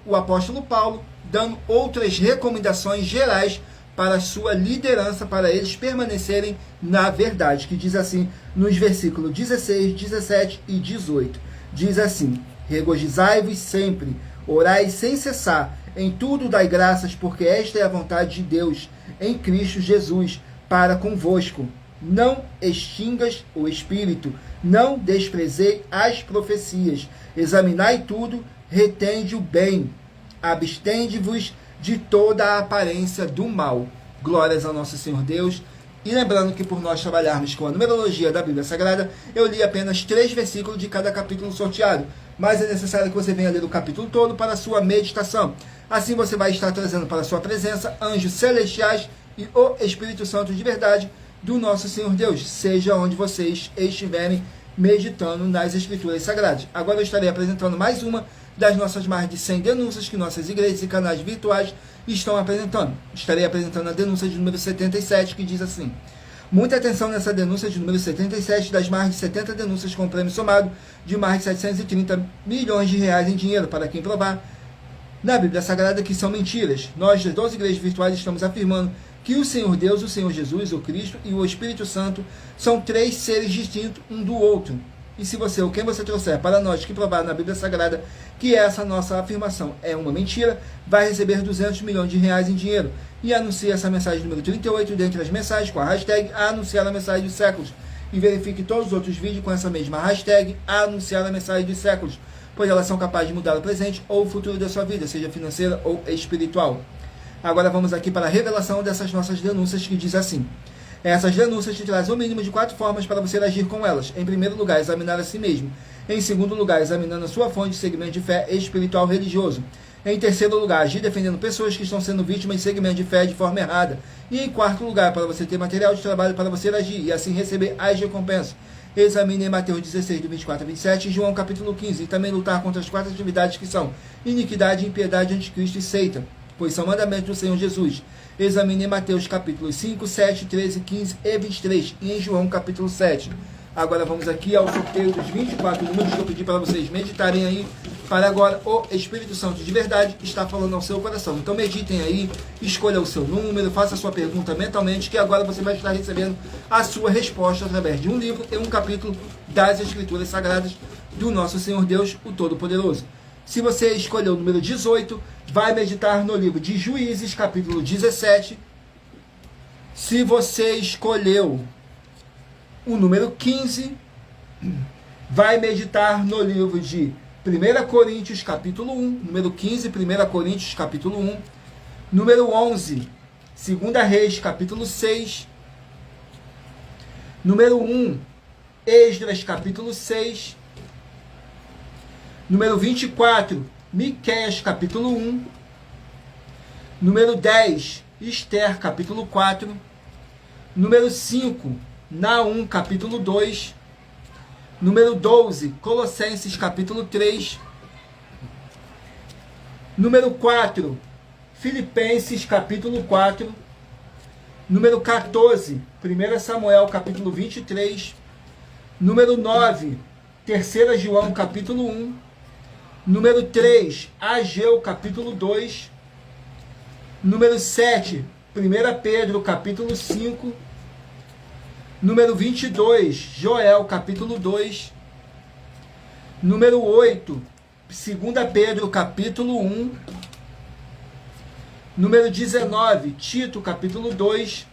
o apóstolo Paulo dando outras recomendações gerais para a sua liderança, para eles permanecerem na verdade, que diz assim nos versículos 16, 17 e 18, diz assim: regozijai-vos sempre, orai sem cessar, em tudo dai graças, porque esta é a vontade de Deus em Cristo Jesus para convosco. Não extingas o Espírito, não desprezei as profecias, examinai tudo, retende o bem, abstende-vos de toda a aparência do mal. Glórias ao nosso Senhor Deus. E lembrando que por nós trabalharmos com a numerologia da Bíblia Sagrada, eu li apenas 3 versículos de cada capítulo sorteado, mas é necessário que você venha ler o capítulo todo para a sua meditação. Assim você vai estar trazendo para a sua presença anjos celestiais e o Espírito Santo de verdade do nosso Senhor Deus, seja onde vocês estiverem meditando nas Escrituras Sagradas. Agora eu estarei apresentando mais uma das nossas mais de 100 denúncias que nossas igrejas e canais virtuais estão apresentando. Estarei apresentando a denúncia de número 77, que diz assim: muita atenção nessa denúncia de número 77 das mais de 70 denúncias com prêmio somado de mais de 730 milhões de reais em dinheiro, para quem provar na Bíblia Sagrada que são mentiras. Nós, das 12 igrejas virtuais, estamos afirmando que o Senhor Deus, o Senhor Jesus, o Cristo e o Espírito Santo são 3 seres distintos um do outro. E se você ou quem você trouxer para nós que provar na Bíblia Sagrada que essa nossa afirmação é uma mentira, vai receber 200 milhões de reais em dinheiro. E anuncie essa mensagem número 38 dentre as mensagens com a hashtag anunciar a mensagem dos séculos. E verifique todos os outros vídeos com essa mesma hashtag anunciar a mensagem dos séculos, pois elas são capazes de mudar o presente ou o futuro da sua vida, seja financeira ou espiritual. Agora vamos aqui para a revelação dessas nossas denúncias, que diz assim: essas denúncias te trazem o mínimo de 4 formas para você agir com elas. Em primeiro lugar, examinar a si mesmo. Em segundo lugar, examinando a sua fonte de segmento de fé espiritual religioso. Em terceiro lugar, agir defendendo pessoas que estão sendo vítimas de segmento de fé de forma errada. E em quarto lugar, para você ter material de trabalho para você agir e assim receber as recompensas. Examine em Mateus 16, do 24 a 27, e João capítulo 15, e também lutar contra as 4 atividades que são iniquidade, impiedade, anticristo e seita, pois são mandamentos do Senhor Jesus. Examine em Mateus capítulo 5, 7, 13, 15 e 23, e em João capítulo 7. Agora vamos aqui ao sorteio dos 24 números que eu pedi para vocês meditarem aí, para agora o Espírito Santo de verdade está falando ao seu coração. Então meditem aí, escolha o seu número, faça a sua pergunta mentalmente, que agora você vai estar recebendo a sua resposta através de um livro e um capítulo das Escrituras Sagradas do nosso Senhor Deus, o Todo-Poderoso. Se você escolheu o número 18, vai meditar no livro de Juízes, capítulo 17. Se você escolheu o número 15, vai meditar no livro de 1 Coríntios, capítulo 1, número 15, 1 Coríntios, capítulo 1, número 11, 2 Reis, capítulo 6, número 1, Esdras, capítulo 6, número 24, Miqueias, capítulo 1, número 10, Esther, capítulo 4, número 5, Naum, capítulo 2, número 12, Colossenses, capítulo 3, número 4, Filipenses capítulo 4, número 14, 1 Samuel capítulo 23, número 9, 3 João capítulo 1, número 3, Ageu capítulo 2, número 7, 1 Pedro capítulo 5, número 22, Joel capítulo 2, número 8, 2 Pedro capítulo 1, número 19, Tito capítulo 2,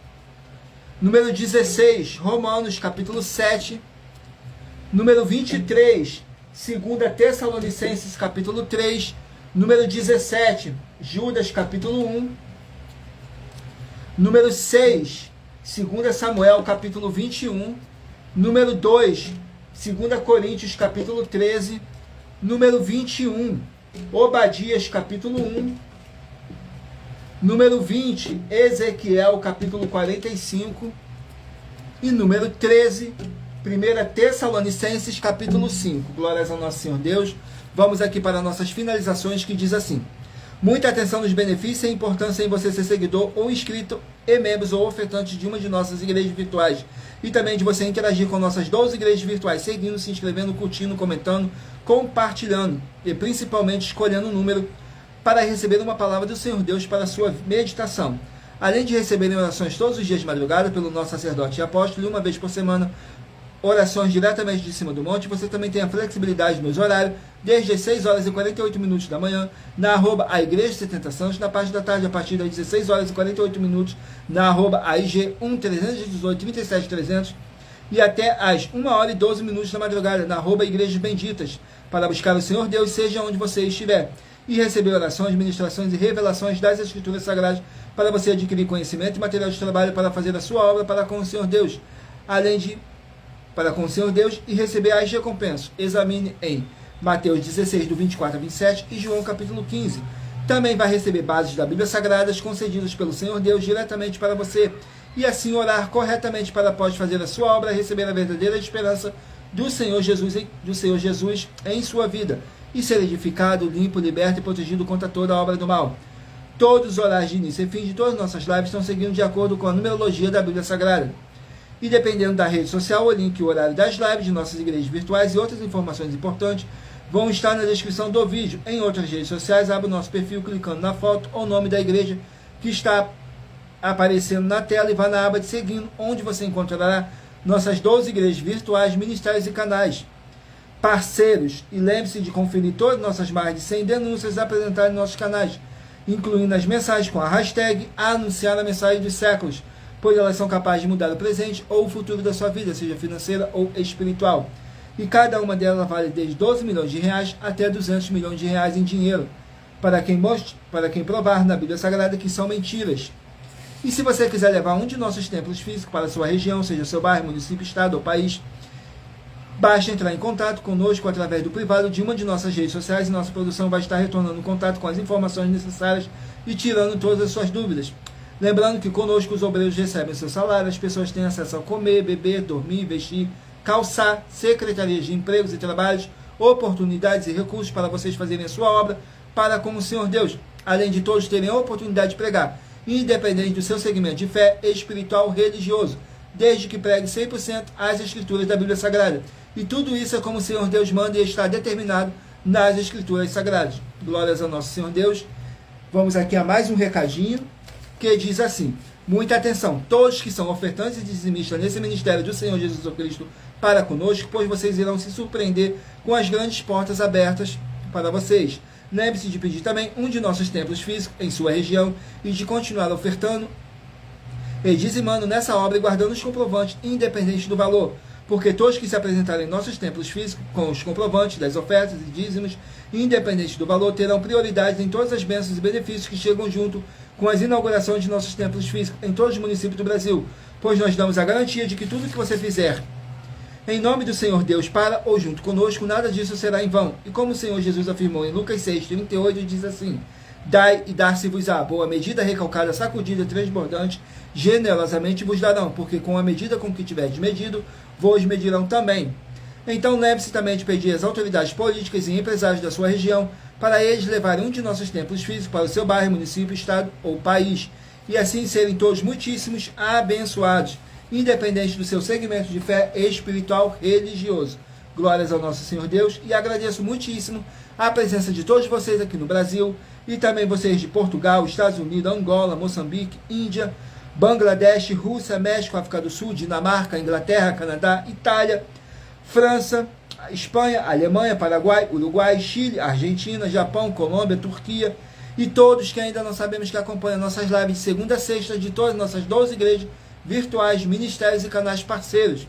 número 16, Romanos capítulo 7, número 23, 2 Tessalonicenses capítulo 3, número 17, Judas capítulo 1, número 6, 2 Samuel capítulo 21, número 2, 2 Coríntios capítulo 13, número 21, Obadias capítulo 1, número 20, Ezequiel capítulo 45 e número 13, 1 Tessalonicenses capítulo 5. Glórias ao nosso Senhor Deus. Vamos aqui para nossas finalizações, que diz assim: muita atenção nos benefícios e a importância em você ser seguidor ou inscrito e membros ou ofertantes de uma de nossas igrejas virtuais, e também de você interagir com nossas 12 igrejas virtuais, seguindo, se inscrevendo, curtindo, comentando, compartilhando e principalmente escolhendo o número para receber uma palavra do Senhor Deus para a sua meditação. Além de receberem orações todos os dias de madrugada pelo nosso sacerdote e apóstolo, uma vez por semana, orações diretamente de cima do monte, você também tem a flexibilidade nos horários, desde as 6 horas e 48 minutos da manhã, na arroba a Igreja 70 Santos, na parte da tarde, a partir das 16 horas e 48 minutos, na arroba AIG 1318 37300, e até às 1 hora e 12 minutos da madrugada, na arroba Igrejas Benditas, para buscar o Senhor Deus, seja onde você estiver, e receber orações, ministrações e revelações das Escrituras Sagradas para você adquirir conhecimento e material de trabalho para fazer a sua obra para com o Senhor Deus, além de para com o Senhor Deus, e receber as recompensas. Examine em Mateus 16, do 24 a 27 e João capítulo 15. Também vai receber bases da Bíblia Sagradas concedidas pelo Senhor Deus diretamente para você, e assim orar corretamente para após fazer a sua obra, receber a verdadeira esperança do Senhor Jesus em sua vida, e ser edificado, limpo, liberto e protegido contra toda a obra do mal. Todos os horários de início e fim de todas as nossas lives estão seguindo de acordo com a numerologia da Bíblia Sagrada. E dependendo da rede social, o link e o horário das lives de nossas igrejas virtuais e outras informações importantes vão estar na descrição do vídeo. Em outras redes sociais, abra o nosso perfil clicando na foto ou nome da igreja que está aparecendo na tela e vá na aba de seguindo, onde você encontrará nossas 12 igrejas virtuais, ministérios e canais parceiros, e lembre-se de conferir todas nossas mais de 100 denúncias apresentadas em nossos canais, incluindo as mensagens com a hashtag anunciar a mensagem dos séculos, pois elas são capazes de mudar o presente ou o futuro da sua vida, seja financeira ou espiritual. E cada uma delas vale desde 12 milhões de reais até 200 milhões de reais em dinheiro, para quem provar na Bíblia Sagrada que são mentiras. E se você quiser levar um de nossos templos físicos para a sua região, seja seu bairro, município, estado ou país, basta entrar em contato conosco através do privado de uma de nossas redes sociais e nossa produção vai estar retornando contato com as informações necessárias e tirando todas as suas dúvidas. Lembrando que conosco os obreiros recebem seu salário, as pessoas têm acesso a comer, beber, dormir, vestir, calçar, secretarias de empregos e trabalhos, oportunidades e recursos para vocês fazerem a sua obra para com o Senhor Deus, além de todos terem a oportunidade de pregar, independente do seu segmento de fé espiritual ou religioso, desde que pregue 100% as Escrituras da Bíblia Sagrada. E tudo isso é como o Senhor Deus manda e está determinado nas Escrituras Sagradas. Glórias ao nosso Senhor Deus. Vamos aqui a mais um recadinho, que diz assim: muita atenção, todos que são ofertantes e dizimistas nesse ministério do Senhor Jesus Cristo para conosco, pois vocês irão se surpreender com as grandes portas abertas para vocês. Lembre-se de pedir também um de nossos templos físicos em sua região e de continuar ofertando e dizimando nessa obra e guardando os comprovantes independente do valor, porque todos que se apresentarem em nossos templos físicos com os comprovantes das ofertas e dízimos, independente do valor, terão prioridade em todas as bênçãos e benefícios que chegam junto com as inaugurações de nossos templos físicos em todos os municípios do Brasil, pois nós damos a garantia de que tudo que você fizer em nome do Senhor Deus para ou junto conosco, nada disso será em vão. E como o Senhor Jesus afirmou em Lucas 6:38, diz assim: dai e dar-se-vos-á, boa medida, recalcada, sacudida, transbordante, generosamente vos darão, porque com a medida com que tiverdes medido, vos medirão também. Então lembre-se também de pedir às autoridades políticas e empresários da sua região para eles levarem um de nossos templos físicos para o seu bairro, município, estado ou país, e assim serem todos muitíssimos abençoados, independente do seu segmento de fé espiritual religioso. Glórias ao nosso Senhor Deus, e agradeço muitíssimo a presença de todos vocês aqui no Brasil, e também vocês de Portugal, Estados Unidos, Angola, Moçambique, Índia, Bangladesh, Rússia, México, África do Sul, Dinamarca, Inglaterra, Canadá, Itália, França, Espanha, Alemanha, Paraguai, Uruguai, Chile, Argentina, Japão, Colômbia, Turquia, e todos que ainda não sabemos que acompanham nossas lives de segunda a sexta de todas as nossas 12 igrejas virtuais, ministérios e canais parceiros.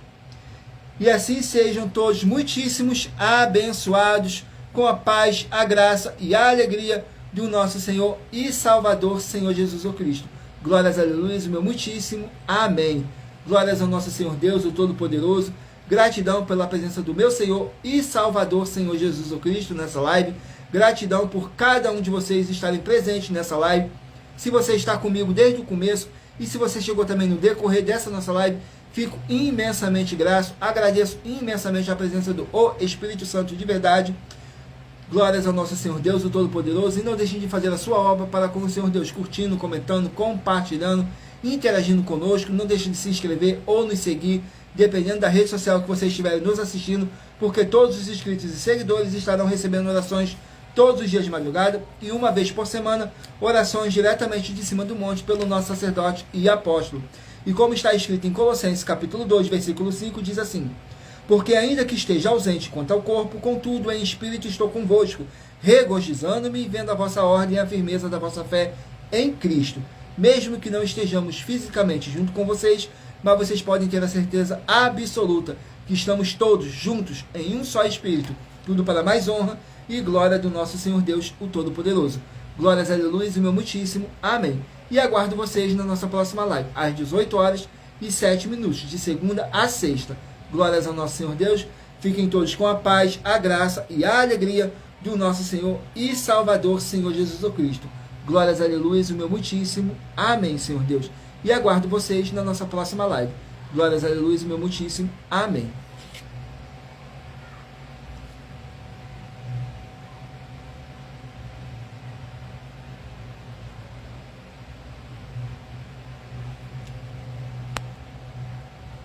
E assim sejam todos muitíssimos abençoados com a paz, a graça e a alegria do nosso Senhor e Salvador, Senhor Jesus Cristo. Glórias, aleluia, o meu muitíssimo amém. Glórias ao nosso Senhor Deus, o Todo-Poderoso. Gratidão pela presença do meu Senhor e Salvador, Senhor Jesus Cristo, nessa live. Gratidão por cada um de vocês estarem presentes nessa live. Se você está comigo desde o começo e se você chegou também no decorrer dessa nossa live, fico imensamente grato. Agradeço imensamente a presença do Espírito Santo de verdade. Glórias ao nosso Senhor Deus, o Todo-Poderoso. E não deixem de fazer a sua obra para com o Senhor Deus, curtindo, comentando, compartilhando, interagindo conosco. Não deixem de se inscrever ou nos seguir, dependendo da rede social que vocês estiverem nos assistindo, porque todos os inscritos e seguidores estarão recebendo orações todos os dias de madrugada e uma vez por semana, orações diretamente de cima do monte pelo nosso sacerdote e apóstolo. E como está escrito em Colossenses capítulo 2, versículo 5, diz assim: porque ainda que esteja ausente quanto ao corpo, contudo em espírito estou convosco, regozijando-me e vendo a vossa ordem e a firmeza da vossa fé em Cristo. Mesmo que não estejamos fisicamente junto com vocês, mas vocês podem ter a certeza absoluta que estamos todos juntos em um só espírito, tudo para mais honra e glória do nosso Senhor Deus, o Todo-Poderoso. Glórias, aleluia, e o meu muitíssimo amém. E aguardo vocês na nossa próxima live, às 18 horas e 7 minutos, de segunda a sexta. Glórias ao nosso Senhor Deus. Fiquem todos com a paz, a graça e a alegria do nosso Senhor e Salvador, Senhor Jesus Cristo. Glórias, aleluia, e o meu muitíssimo amém, Senhor Deus. E aguardo vocês na nossa próxima live. Glórias, aleluia, e o meu muitíssimo amém.